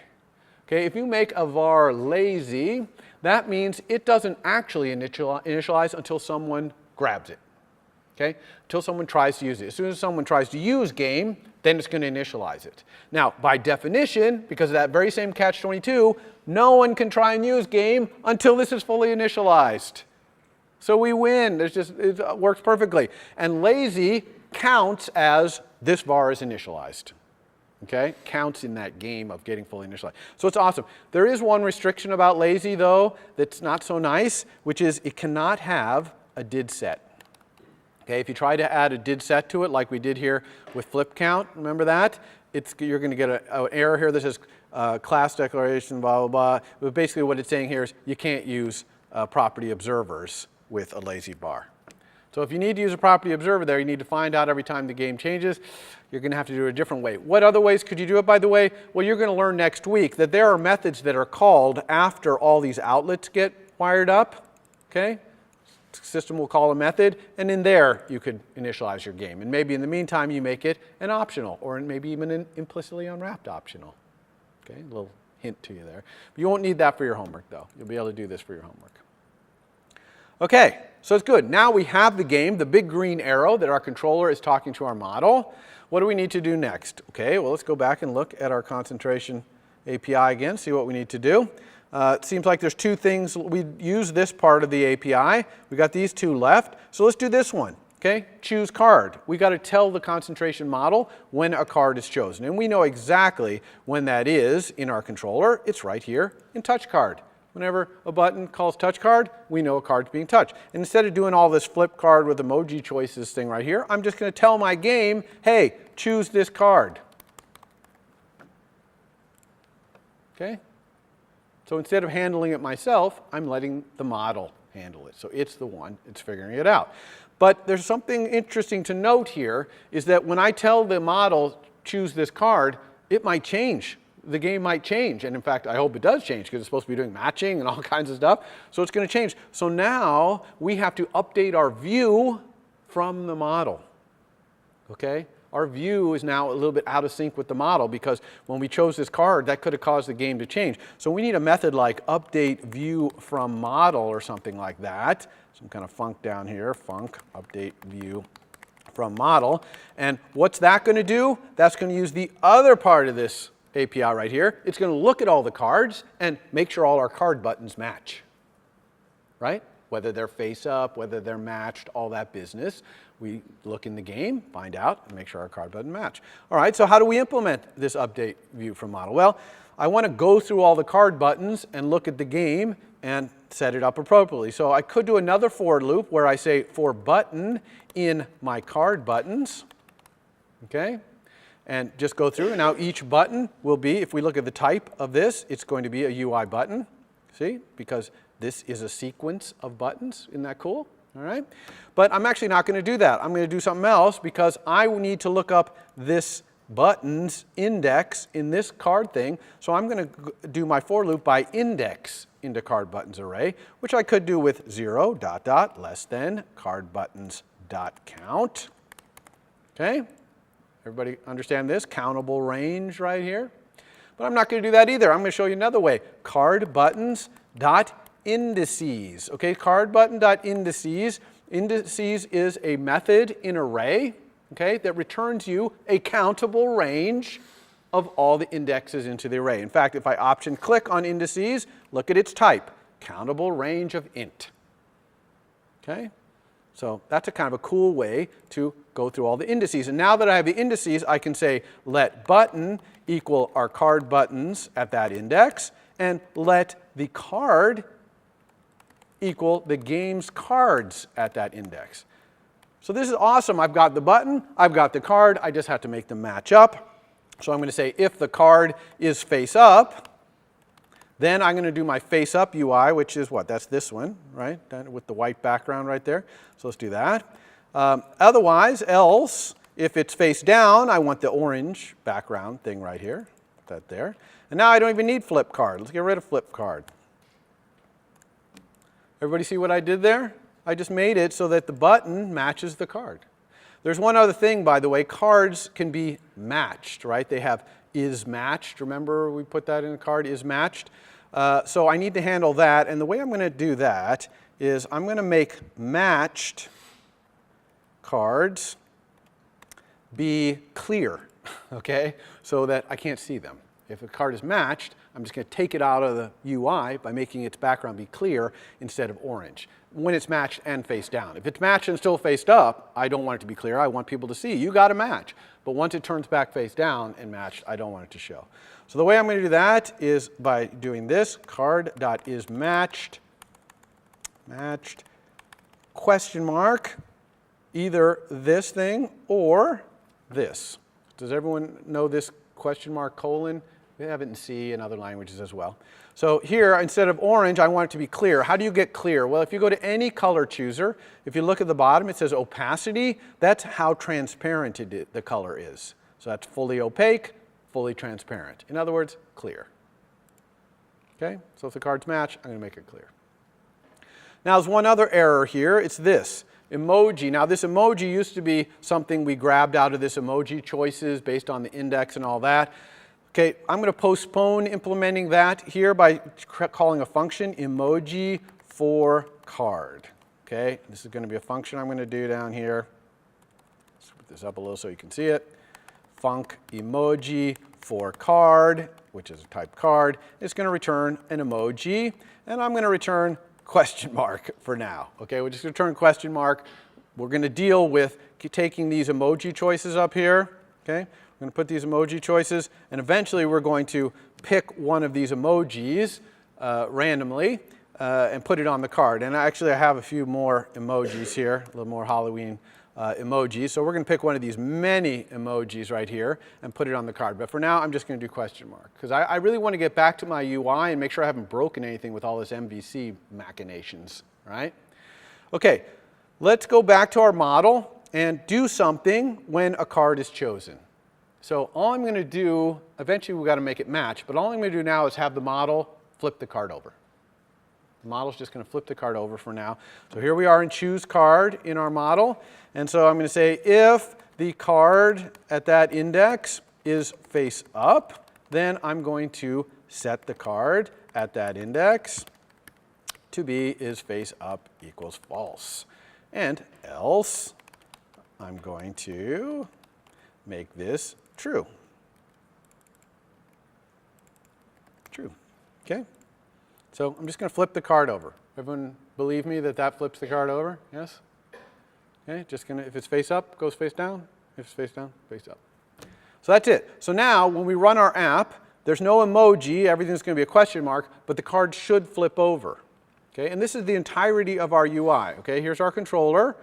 Okay, if you make a var lazy, that means it doesn't actually initialize until someone grabs it. Okay, until someone tries to use it. As soon as someone tries to use game, then it's going to initialize it. Now, by definition, because of that very same catch-22, no one can try and use game until this is fully initialized. So we win. It works perfectly. And lazy counts as this var is initialized. Okay, counts in that game of getting fully initialized. So it's awesome. There is one restriction about lazy, though, that's not so nice, which is it cannot have a did set. Okay, if you try to add a did set to it, like we did here with flip count, remember that? You're going to get an error here that says class declaration, blah, blah, blah. But basically what it's saying here is you can't use property observers with a lazy var. So if you need to use a property observer there, you need to find out every time the game changes. You're going to have to do it a different way. What other ways could you do it, by the way? Well, you're going to learn next week that there are methods that are called after all these outlets get wired up. Okay? The system will call a method, and in there you could initialize your game. And maybe in the meantime you make it an optional, or maybe even an implicitly unwrapped optional. Okay? A little hint to you there. But you won't need that for your homework, though. You'll be able to do this for your homework. Okay, so it's good. Now we have the game, the big green arrow that our controller is talking to our model. What do we need to do next? Okay, well, let's go back and look at our concentration API again, see what we need to do. It seems like there's 2 things. We use this part of the API. We got these 2 left. So let's do this one. Okay, choose card. We got to tell the concentration model when a card is chosen. And we know exactly when that is in our controller. It's right here in touch card. Whenever a button calls touch card, we know a card's being touched. And instead of doing all this flip card with emoji choices thing right here, I'm just going to tell my game, hey, choose this card. Okay? So instead of handling it myself, I'm letting the model handle it. So it's the one, it's figuring it out. But there's something interesting to note here, is that when I tell the model, choose this card, it might change. The game might change, and in fact, I hope it does change because it's supposed to be doing matching and all kinds of stuff. So it's going to change. So now we have to update our view from the model. Okay? Our view is now a little bit out of sync with the model because when we chose this card, that could have caused the game to change. So we need a method like update view from model or something like that. Some kind of func down here, func update view from model. And what's that going to do? That's going to use the other part of this API right here. It's going to look at all the cards and make sure all our card buttons match, right? Whether they're face up, whether they're matched, all that business. We look in the game, find out, and make sure our card button match. All right, so how do we implement this update view from model? Well, I want to go through all the card buttons and look at the game and set it up appropriately. So I could do another for loop where I say for button in my card buttons, okay? And just go through, and now each button will be, if we look at the type of this, it's going to be a UI button, see? Because this is a sequence of buttons, isn't that cool? All right? But I'm actually not going to do that. I'm going to do something else because I need to look up this button's index in this card thing. So I'm going to do my for loop by index into card buttons array, which I could do with 0 dot dot less than card buttons dot count. Okay? Everybody understand this? Countable range right here. But I'm not going to do that either. I'm going to show you another way. Card buttons dot indices. Okay, card button dot indices. Indices is a method in array, okay, that returns you a countable range of all the indexes into the array. In fact, if I option click on indices, look at its type, countable range of int. Okay, so that's a kind of a cool way to go through all the indices. And now that I have the indices, I can say let button equal our card buttons at that index, and let the card equal the game's cards at that index. So this is awesome. I've got the button, I've got the card, I just have to make them match up. So I'm going to say if the card is face up, then I'm going to do my face up UI, which is what? That's this one, right? With the white background right there. So let's do that. Otherwise, else, if it's face down, I want the orange background thing right here. Put that there. And now I don't even need flip card. Let's get rid of flip card. Everybody see what I did there? I just made it so that the button matches the card. There's one other thing, by the way. Cards can be matched, right? They have is matched. Remember we put that in a card, is matched. So I need to handle that. And the way I'm going to do that is I'm going to make matched cards be clear, okay? So that I can't see them. If a card is matched, I'm just going to take it out of the UI by making its background be clear instead of orange when it's matched and face down. If it's matched and still faced up, I don't want it to be clear. I want people to see you got a match. But once it turns back face down and matched, I don't want it to show. So the way I'm going to do that is by doing this, card.isMatched, matched, question mark, either this thing or this. Does everyone know this question mark colon? We have it in C and other languages as well. So here, instead of orange, I want it to be clear. How do you get clear? Well, if you go to any color chooser, if you look at the bottom, it says opacity. That's how transparent the color is. So that's fully opaque, fully transparent. In other words, clear. Okay, so if the cards match, I'm going to make it clear. Now, there's one other error here. It's this. Emoji. Now, this emoji used to be something we grabbed out of this emoji choices based on the index and all that. Okay, I'm going to postpone implementing that here by calling a function emoji for card. Okay, this is going to be a function I'm going to do down here. Let's put this up a little so you can see it. Func emoji for card, which is a type card. It's going to return an emoji, and I'm going to return question mark for now. Okay, we're just going to return question mark. We're going to deal with taking these emoji choices up here. Okay. We're going to put these emoji choices, and eventually we're going to pick one of these emojis randomly and put it on the card. And actually I have a few more emojis here, a little more Halloween emojis. So we're going to pick one of these many emojis right here and put it on the card. But for now, I'm just going to do question mark because I really want to get back to my UI and make sure I haven't broken anything with all this MVC machinations, right? Okay, let's go back to our model and do something when a card is chosen. So all I'm going to do, eventually we've got to make it match, but all I'm going to do now is have the model flip the card over. The model's just going to flip the card over for now. So here we are in choose card in our model. And so I'm going to say if the card at that index is face up, then I'm going to set the card at that index to be is face up equals false. And else I'm going to make this true. True. Okay? So I'm just going to flip the card over. Everyone believe me that that flips the card over? Yes? Okay, just going to, if it's face up, goes face down. If it's face down, face up. So that's it. So now when we run our app, there's no emoji, everything's going to be a question mark, but the card should flip over. Okay? And this is the entirety of our UI. Okay? Here's our controller.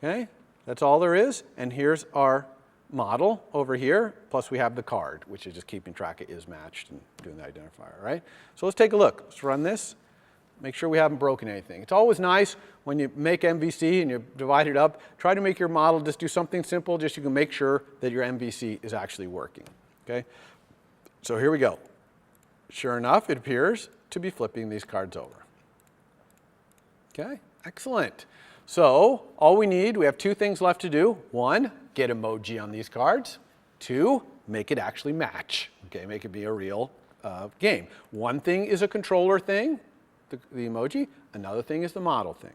Okay? That's all there is. And here's our model over here, plus we have the card, which is just keeping track of is matched and doing the identifier, right? So let's take a look. Let's run this. Make sure we haven't broken anything. It's always nice when you make MVC and you divide it up, try to make your model just do something simple, just so you can make sure that your MVC is actually working. Okay? So here we go. Sure enough, it appears to be flipping these cards over. Okay? Excellent. So all we need, we have two things left to do. One, get emoji on these cards. Two, make it actually match. Okay, make it be a real game. One thing is a controller thing, the emoji. Another thing is the model thing.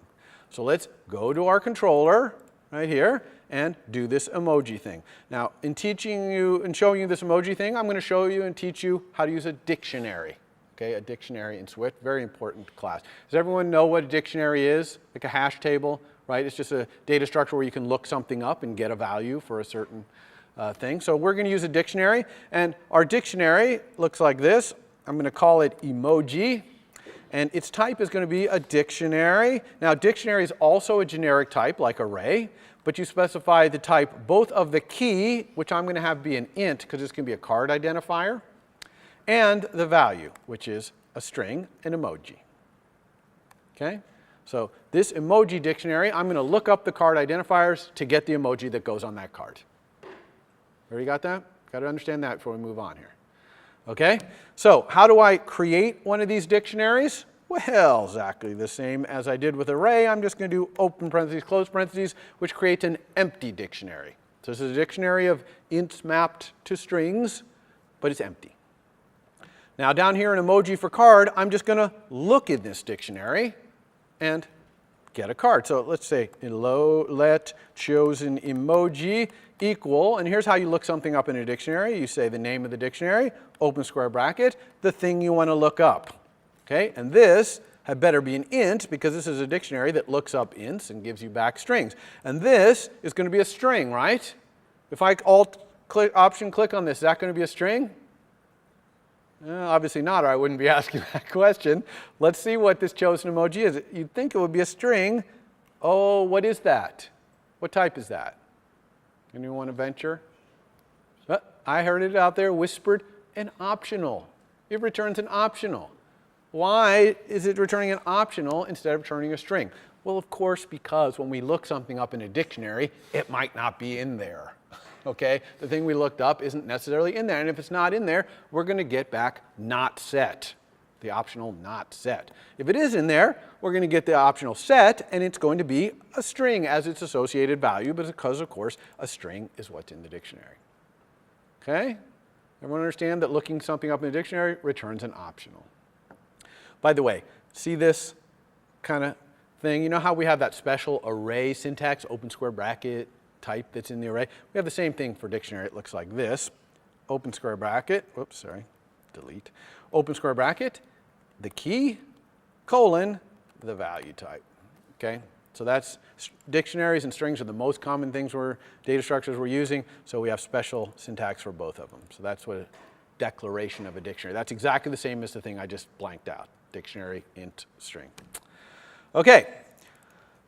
So let's go to our controller right here and do this emoji thing. Now, in teaching you and showing you this emoji thing, I'm going to show you and teach you how to use a dictionary. Okay, a dictionary in Swift, very important class. Does everyone know what a dictionary is? Like a hash table, right? It's just a data structure where you can look something up and get a value for a certain thing. So we're going to use a dictionary, and our dictionary looks like this. I'm going to call it emoji, and its type is going to be a dictionary. Now, dictionary is also a generic type like array, but you specify the type both of the key, which I'm going to have be an int because it's going to be a card identifier, and the value, which is a string, an emoji. Okay? So this emoji dictionary, I'm going to look up the card identifiers to get the emoji that goes on that card. Everybody got that? Got to understand that before we move on here. Okay? So how do I create one of these dictionaries? Well, exactly the same as I did with array. I'm just going to do open parentheses, close parentheses, which creates an empty dictionary. So this is a dictionary of ints mapped to strings, but it's empty. Now down here in emoji for card, I'm just going to look in this dictionary and get a card. So let's say let chosen emoji equal, and here's how you look something up in a dictionary. You say the name of the dictionary, open square bracket, the thing you want to look up. Okay, and this had better be an int because this is a dictionary that looks up ints and gives you back strings. And this is going to be a string, right? If I option click on this, is that going to be a string? Obviously not, or I wouldn't be asking that question. Let's see what this chosen emoji is. You'd think it would be a string. Oh, what is that? What type is that? Anyone want to venture? I heard it out there whispered, an optional. It returns an optional. Why is it returning an optional instead of returning a string? Well, of course, because when we look something up in a dictionary, it might not be in there. Okay, the thing we looked up isn't necessarily in there, and if it's not in there, we're going to get back not set, the optional not set. If it is in there, we're going to get the optional set, and it's going to be a string as its associated value, but because, of course, a string is what's in the dictionary. Okay, everyone understand that looking something up in a dictionary returns an optional. By the way, see this kind of thing? You know how we have that special array syntax, open square bracket, type that's in the array? We have the same thing for dictionary. It looks like this. Open square bracket, whoops, sorry, delete. Open square bracket, the key, colon, the value type. Okay? So that's dictionaries and strings are the most common things data structures we're using, so we have special syntax for both of them. So that's what a declaration of a dictionary. That's exactly the same as the thing I just blanked out. Dictionary, int, string. Okay.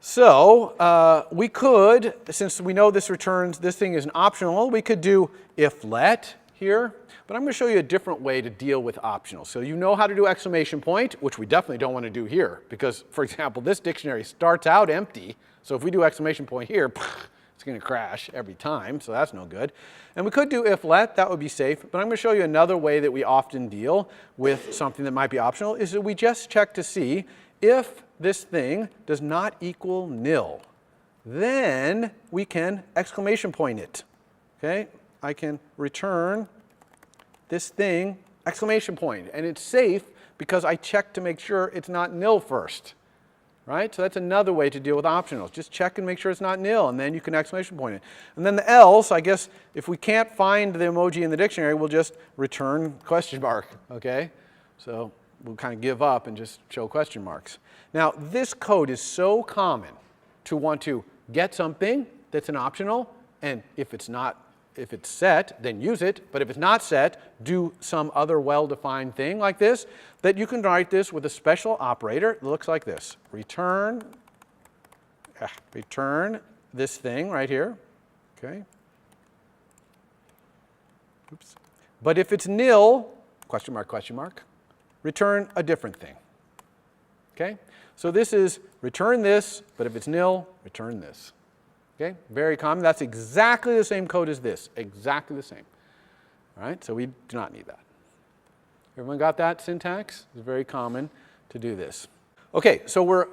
So we could, since we know this returns, this thing is an optional, we could do if let here, but I'm going to show you a different way to deal with optionals. So you know how to do exclamation point, which we definitely don't want to do here, because, for example, this dictionary starts out empty, so if we do exclamation point here, it's going to crash every time, so that's no good. And we could do if let, that would be safe, but I'm going to show you another way that we often deal with something that might be optional, is that we just check to see if this thing does not equal nil, then we can exclamation point it. Okay? I can return this thing exclamation point, and it's safe because I check to make sure it's not nil first. Right? So that's another way to deal with optionals. Just check and make sure it's not nil, and then you can exclamation point it. And then the else, I guess, if we can't find the emoji in the dictionary, we'll just return question mark. Okay? So we'll kind of give up and just show question marks. Now, this code is so common to want to get something that's an optional, and if it's set, then use it, but if it's not set, do some other well-defined thing like this, that you can write this with a special operator. It looks like this. Return this thing right here. Okay. Oops. But if it's nil, question mark, return a different thing. Okay? So this is return this, but if it's nil, return this. Okay? Very common. That's exactly the same code as this. Exactly the same. All right? So we do not need that. Everyone got that syntax? It's very common to do this. Okay, so we're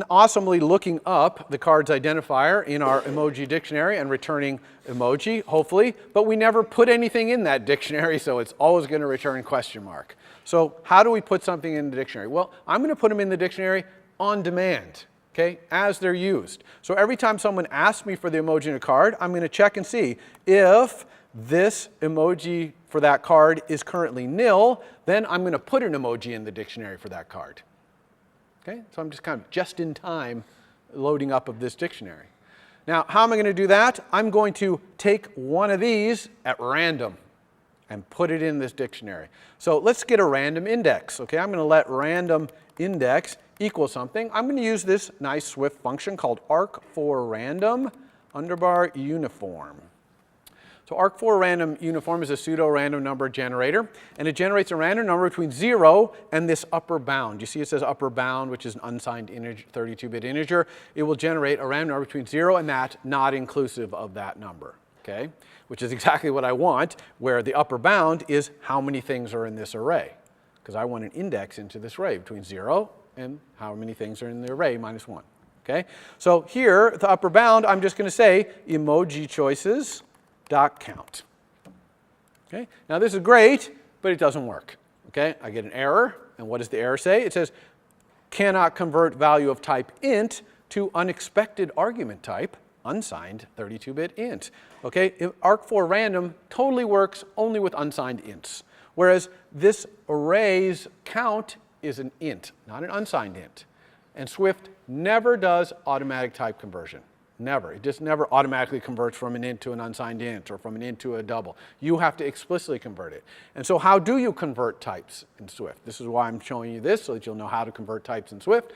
awesomely looking up the card's identifier in our emoji dictionary and returning emoji, hopefully, but we never put anything in that dictionary, so it's always going to return question mark. So how do we put something in the dictionary? Well, I'm going to put them in the dictionary on demand, okay, as they're used. So every time someone asks me for the emoji in a card, I'm going to check and see if this emoji for that card is currently nil, then I'm going to put an emoji in the dictionary for that card. Okay? So I'm just kind of just in time loading up of this dictionary. Now, how am I going to do that? I'm going to take one of these at random and put it in this dictionary. So let's get a random index. Okay? I'm going to let random index equal something. I'm going to use this nice Swift function called arc4random underbar uniform. So arc4random uniform is a pseudo-random number generator, and it generates a random number between 0 and this upper bound. You see it says upper bound, which is an unsigned integer, 32-bit integer. It will generate a random number between 0 and that, not inclusive of that number, okay? Which is exactly what I want, where the upper bound is how many things are in this array, because I want an index into this array between 0 and how many things are in the array minus 1, okay? So here, the upper bound, I'm just going to say emoji choices .count. Okay? Now this is great, but it doesn't work. Okay? I get an error, and what does the error say? It says cannot convert value of type int to unexpected argument type, unsigned 32-bit int. Okay? Arc4random totally works only with unsigned ints, whereas this array's count is an int, not an unsigned int. And Swift never does automatic type conversion. Never. It just never automatically converts from an int to an unsigned int or from an int to a double. You have to explicitly convert it. And so how do you convert types in Swift? This is why I'm showing you this, so that you'll know how to convert types in Swift.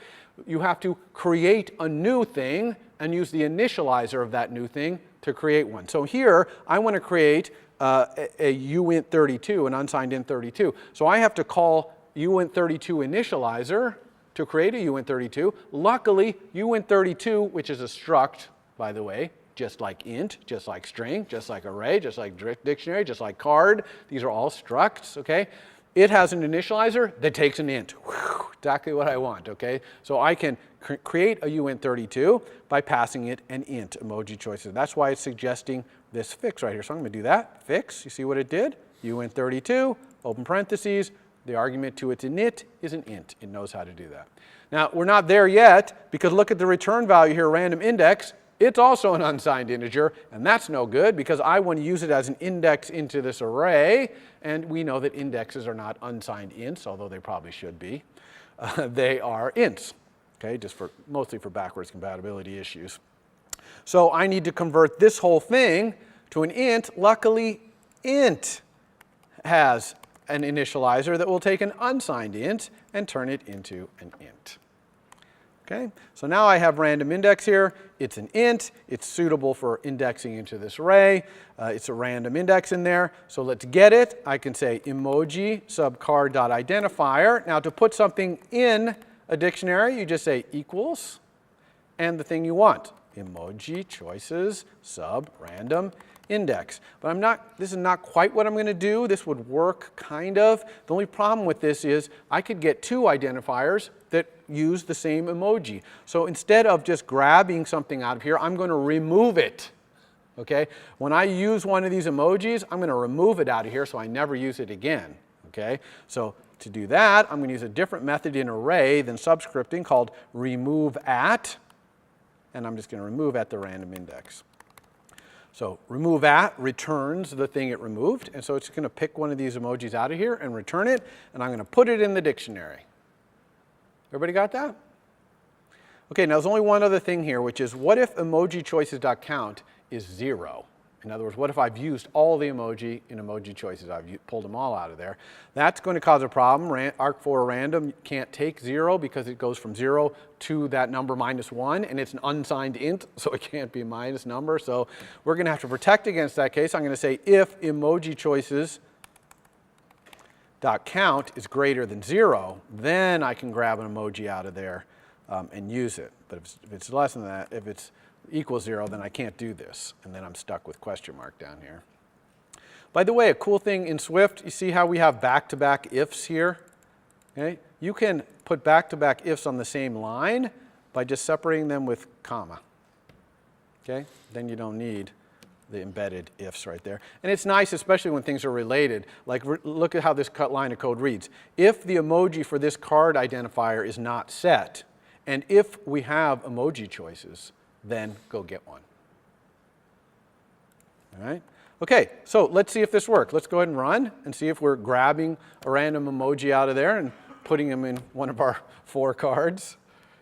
You have to create a new thing and use the initializer of that new thing to create one. So here, I want to create a uint32, an unsigned int32. So I have to call uint32 initializer to create a uint32. Luckily, uint32, which is a struct, by the way, just like int, just like string, just like array, just like dictionary, just like card, these are all structs, okay? It has an initializer that takes an int. Whew, exactly what I want, okay? So I can create a uint32 by passing it an int, emoji choices. That's why it's suggesting this fix right here. So I'm going to do that, fix. You see what it did? uint32, open parentheses. The argument to its init is an int. It knows how to do that. Now, we're not there yet, because look at the return value here, random index. It's also an unsigned integer, and that's no good, because I want to use it as an index into this array, and we know that indexes are not unsigned ints, although they probably should be. They are ints, okay, just mostly for backwards compatibility issues. So I need to convert this whole thing to an int. Luckily, int has an initializer that will take an unsigned int and turn it into an int. Okay, so now I have random index here. It's an int. It's suitable for indexing into this array. It's a random index in there. So let's get it. I can say emoji subcard.identifier. Now to put something in a dictionary, you just say equals and the thing you want. Emoji choices sub random index. But this is not quite what I'm going to do. This would work kind of. The only problem with this is I could get two identifiers that use the same emoji. So instead of just grabbing something out of here, I'm going to remove it. Okay? When I use one of these emojis, I'm going to remove it out of here so I never use it again. Okay? So to do that, I'm going to use a different method in array than subscripting called remove at. And I'm just going to remove at the random index. So remove at returns the thing it removed, and so it's going to pick one of these emojis out of here and return it, and I'm going to put it in the dictionary. Everybody got that? Okay, now there's only one other thing here, which is what if emoji choices.count is 0? In other words, what if I've used all the emoji in emoji choices? I've pulled them all out of there. That's going to cause a problem. Arc4random can't take 0 because it goes from 0 to that number minus 1, and it's an unsigned int, so it can't be a minus number. So we're going to have to protect against that case. I'm going to say if emoji choices count is greater than 0, then I can grab an emoji out of there and use it. But if it's less than that, if it's equals 0, then I can't do this. And then I'm stuck with question mark down here. By the way, a cool thing in Swift, you see how we have back-to-back ifs here? Okay? You can put back-to-back ifs on the same line by just separating them with comma. Okay? Then you don't need the embedded ifs right there. And it's nice, especially when things are related. Like, look at how this line of code reads. If the emoji for this card identifier is not set, and if we have emoji choices, then go get one. All right? Okay, so let's see if this works. Let's go ahead and run and see if we're grabbing a random emoji out of there and putting them in one of our 4 cards.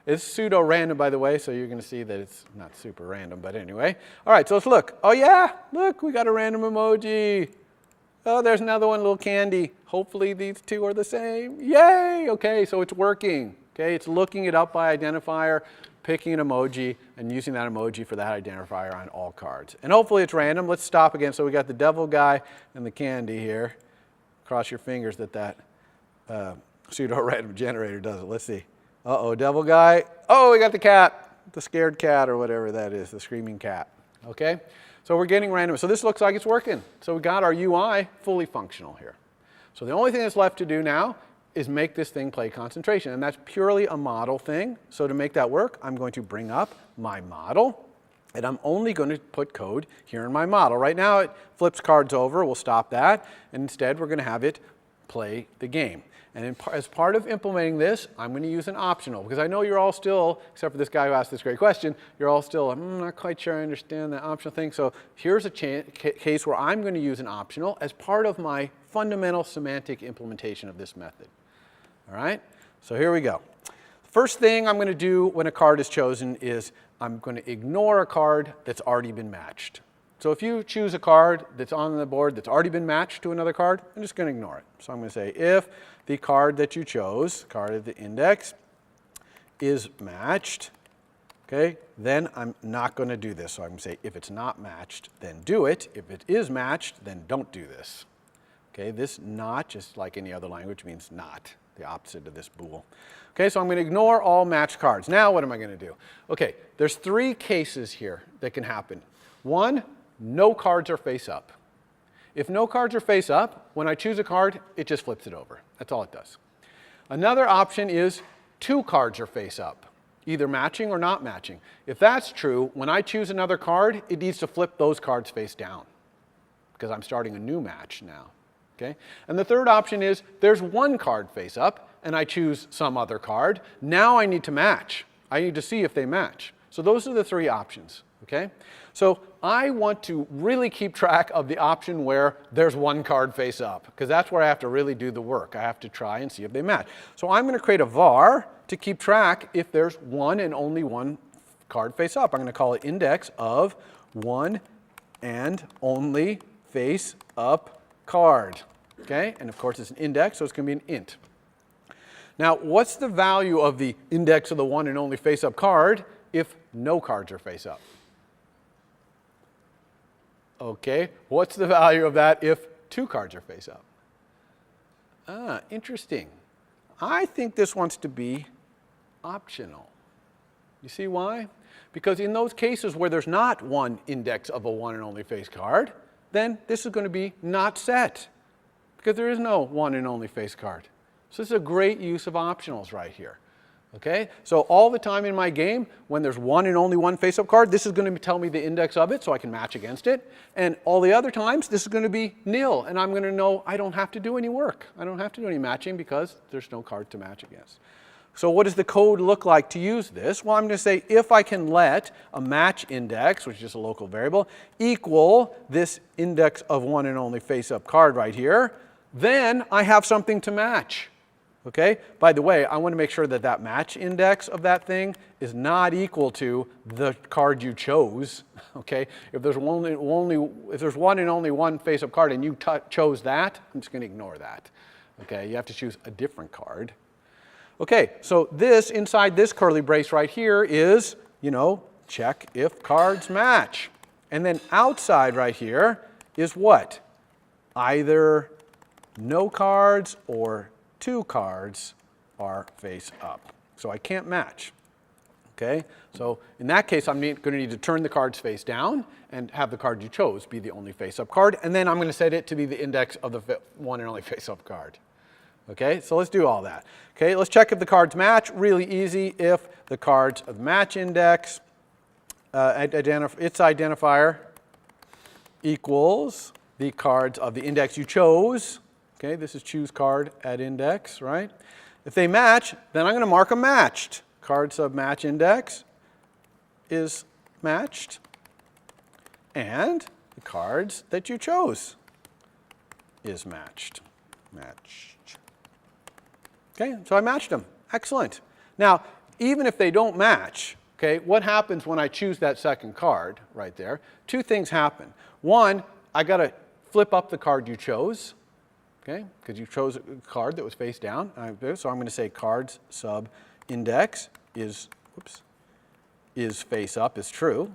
It's pseudo-random, by the way, so you're going to see that it's not super random, but anyway. All right, so let's look. Oh, yeah, look, we got a random emoji. Oh, there's another one, little candy. Hopefully these 2 are the same. Yay! Okay, so it's working. Okay, it's looking it up by identifier, picking an emoji, and using that emoji for that identifier on all cards. And hopefully it's random. Let's stop again. So we got the devil guy and the candy here. Cross your fingers that that pseudo-random generator does it. Let's see. Uh-oh, devil guy. Oh, we got the cat, the scared cat or whatever that is, the screaming cat. Okay? So we're getting random. So this looks like it's working. So we got our UI fully functional here. So the only thing that's left to do now is make this thing play concentration. And that's purely a model thing. So to make that work, I'm going to bring up my model. And I'm only going to put code here in my model. Right now it flips cards over. We'll stop that. And instead we're going to have it play the game. And as part of implementing this, I'm going to use an optional. Because I know you're all still, except for this guy who asked this great question, you're all still, I'm not quite sure I understand that optional thing. So here's a case where I'm going to use an optional as part of my fundamental semantic implementation of this method. All right? So here we go. First thing I'm going to do when a card is chosen is I'm going to ignore a card that's already been matched. So if you choose a card that's on the board that's already been matched to another card, I'm just going to ignore it. So I'm going to say if the card that you chose, card of the index, is matched, okay, then I'm not going to do this. So I'm going to say if it's not matched, then do it. If it is matched, then don't do this. Okay, this not, just like any other language, means not, the opposite of this bool. Okay, so I'm going to ignore all matched cards. Now what am I going to do? Okay, there's 3 cases here that can happen. 1, no cards are face up. If no cards are face up, when I choose a card, it just flips it over. That's all it does. Another option is 2 cards are face up, either matching or not matching. If that's true, when I choose another card, it needs to flip those cards face down because I'm starting a new match now. Okay? And the third option is there's 1 card face up and I choose some other card. Now I need to match. I need to see if they match. So those are the 3 options. Okay? So I want to really keep track of the option where there's 1 card face up, because that's where I have to really do the work. I have to try and see if they match. So I'm going to create a var to keep track if there's 1 and only 1 card face up. I'm going to call it index of 1 and only face up card. Okay? And of course it's an index, so it's going to be an int. Now, what's the value of the index of the 1 and only face up card if no cards are face up? Okay, what's the value of that if 2 cards are face up? Ah, interesting. I think this wants to be optional. You see why? Because in those cases where there's not 1 index of a 1 and only face card, then this is going to be not set, because there is no 1 and only face card. So this is a great use of optionals right here. Okay, so all the time in my game, when there's 1 and only 1 face-up card, this is going to tell me the index of it so I can match against it. And all the other times, this is going to be nil. And I'm going to know I don't have to do any work. I don't have to do any matching because there's no card to match against. So what does the code look like to use this? Well, I'm going to say if I can let a match index, which is just a local variable, equal this index of 1 and only face-up card right here, then I have something to match. Okay? By the way, I want to make sure that that match index of that thing is not equal to the card you chose. Okay? If there's 1 and only 1 face-up card and you chose that, I'm just going to ignore that. Okay? You have to choose a different card. Okay, so this, inside this curly brace right here is, check if cards match. And then outside right here is what? Either no cards or 2 cards are face up. So I can't match. Okay? So in that case, I'm going to need to turn the cards face down and have the card you chose be the only face-up card. And then I'm going to set it to be the index of the one and only face-up card. Okay? So let's do all that. Okay? Let's check if the cards match. Really easy. If the cards of the match index, its identifier equals the cards of the index you chose. Okay? This is choose card at index, right? If they match, then I'm going to mark them matched. Card sub match index is matched, and the cards that you chose is matched. Matched. Okay, so I matched them. Excellent. Now, even if they don't match, okay, what happens when I choose that second card right there? 2 things happen. One, I got to flip up the card you chose, okay, because you chose a card that was face down. So I'm going to say cards sub index is face up is true,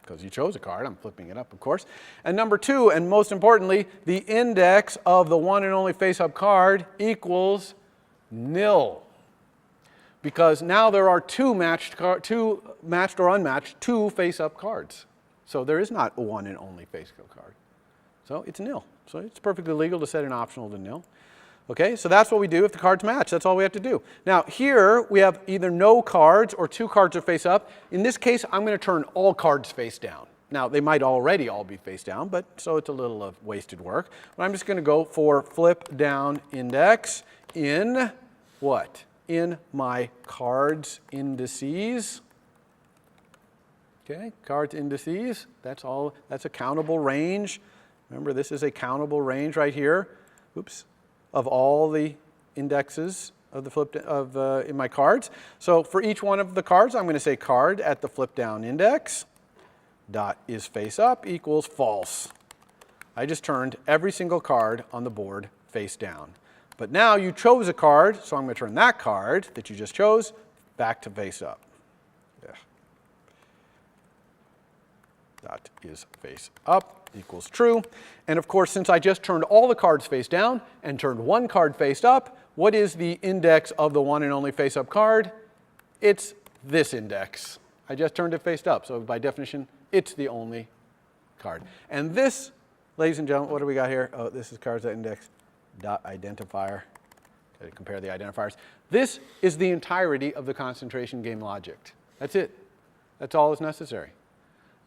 because you chose a card. I'm flipping it up, of course. And number 2, and most importantly, the index of the one and only face up card equals nil. Because now there are 2 matched or unmatched 2 face up cards. So there is not a one and only face up card. So it's nil. So it's perfectly legal to set an optional to nil. Okay, so that's what we do if the cards match. That's all we have to do. Now here we have either no cards or 2 cards are face up. In this case, I'm going to turn all cards face down. Now they might already all be face down, but so it's a little of wasted work. But I'm just going to go for flip down index in what? In my cards indices. Okay, cards indices. That's all. That's a countable range. Remember, this is a countable range right here. Oops. Of all the indexes of the in my cards. So for each one of the cards, I'm going to say card at the flip down index dot is face up equals false. I just turned every single card on the board face down. But now you chose a card, so I'm going to turn that card that you just chose back to face up. Yeah. Dot is face up equals true. And of course, since I just turned all the cards face down and turned 1 card face up, what is the index of the one and only face up card? It's this index. I just turned it face up, so by definition, it's the only card. And this, ladies and gentlemen, what do we got here? Oh, this is cards at index dot identifier. Got to compare the identifiers. This is the entirety of the concentration game logic. That's it. That's all that's necessary.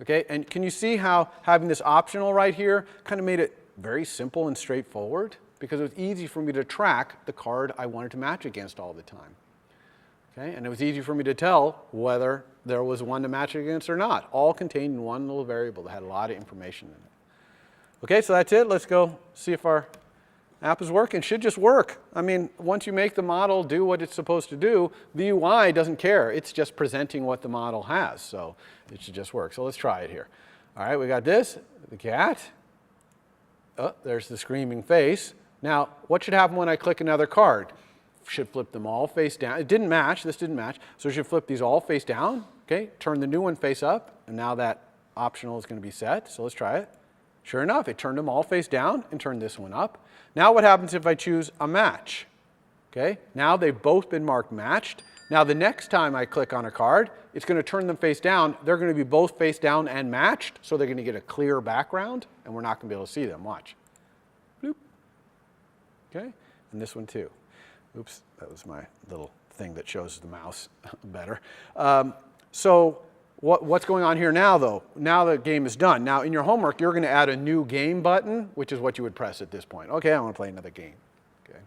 Okay, and can you see how having this optional right here kind of made it very simple and straightforward? Because it was easy for me to track the card I wanted to match against all the time. Okay, and it was easy for me to tell whether there was one to match against or not, all contained in one little variable that had a lot of information in it. Okay, so that's it. Let's go see if our app is working. It should just work. I mean, once you make the model do what it's supposed to do, the UI doesn't care. It's just presenting what the model has, so it should just work. So let's try it here. All right, we got this, the cat. Oh, there's the screaming face. Now, what should happen when I click another card? Should flip them all face down. It didn't match. This didn't match. So we should flip these all face down. Okay, turn the new one face up, and now that optional is going to be set. So let's try it. Sure enough, it turned them all face down and turned this one up. Now what happens if I choose a match? Okay, now they've both been marked matched. Now the next time I click on a card, it's going to turn them face down. They're going to be both face down and matched, so they're going to get a clear background, and we're not going to be able to see them. Watch. Bloop. Okay, and this one too. Oops, that was my little thing that shows the mouse better. So what's going on here now, though? Now the game is done. Now in your homework, you're going to add a new game button, which is what you would press at this point. Okay, I want to play another game. Okay.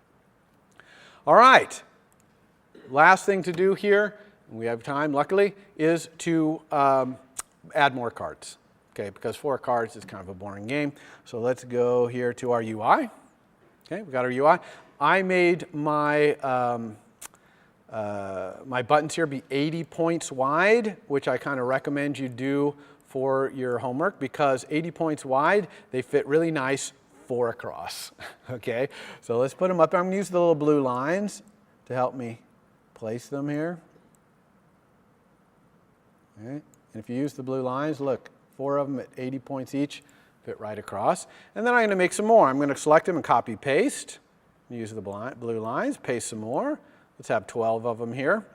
All right. Last thing to do here, and we have time, luckily, is to add more cards. Okay, because 4 cards is kind of a boring game. So let's go here to our UI. Okay, we got our UI. I made my my buttons here be 80 points wide, which I kind of recommend you do for your homework, because 80 points wide, they fit really nice 4 across. Okay, so let's put them up. I'm going to use the little blue lines to help me place them here. Okay. And if you use the blue lines, look, 4 of them at 80 points each, fit right across. And then I'm going to make some more. I'm going to select them and copy paste. Use the blue lines, paste some more. Let's have 12 of them here.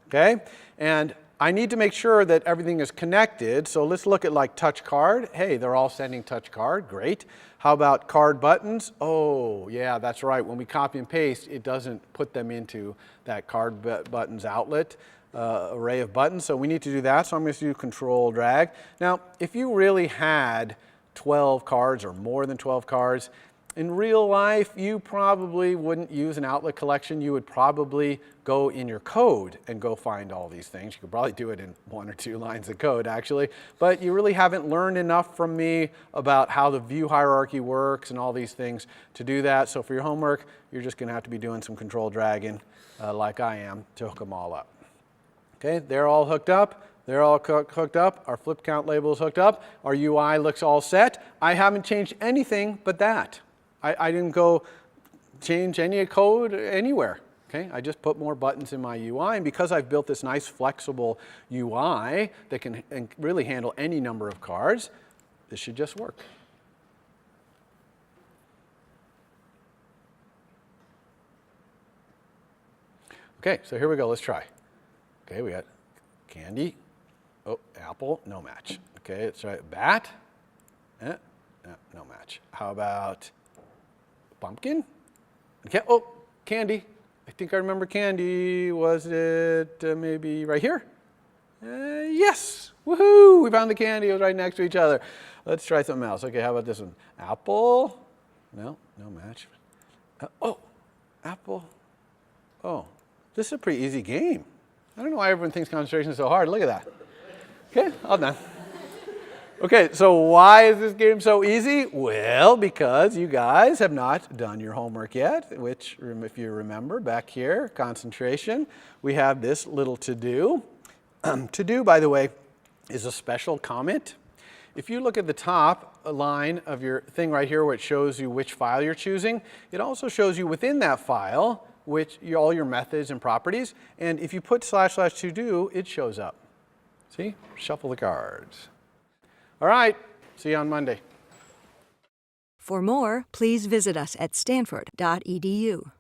Okay, and I need to make sure that everything is connected. So let's look at like touch card. Hey, they're all sending touch card, great. How about card buttons? Oh, yeah, that's right. When we copy and paste, it doesn't put them into that card buttons outlet array of buttons. So we need to do that. So I'm going to do control drag. Now, if you really had 12 cards or more than 12 cards, in real life, you probably wouldn't use an outlet collection. You would probably go in your code and go find all these things. You could probably do it in 1 or 2 lines of code, actually. But you really haven't learned enough from me about how the view hierarchy works and all these things to do that. So for your homework, you're just going to have to be doing some control dragging like I am to hook them all up. Okay, they're all hooked up. They're all hooked up. Our flip count label is hooked up. Our UI looks all set. I haven't changed anything but that. I didn't go change any code anywhere. Okay? I just put more buttons in my UI, and because I've built this nice flexible UI that can really handle any number of cards, this should just work. Okay, so here we go. Let's try. Okay, we got candy. Oh, apple, no match. Okay, let's try bat. No match. How about pumpkin? Okay, oh, candy. I think I remember candy. Was it maybe right here? Yes. Woohoo! We found the candy. It was right next to each other. Let's try something else. Okay, how about this one? Apple. No match. Oh, apple. Oh, this is a pretty easy game. I don't know why everyone thinks concentration is so hard. Look at that. Okay, all done. Okay, so why is this game so easy? Well, because you guys have not done your homework yet, which, if you remember, back here, concentration, we have this little to-do. To-do, by the way, is a special comment. If you look at the top line of your thing right here where it shows you which file you're choosing, it also shows you within that file all your methods and properties. And if you put //to-do, it shows up. See? Shuffle the cards. All right, see you on Monday. For more, please visit us at stanford.edu.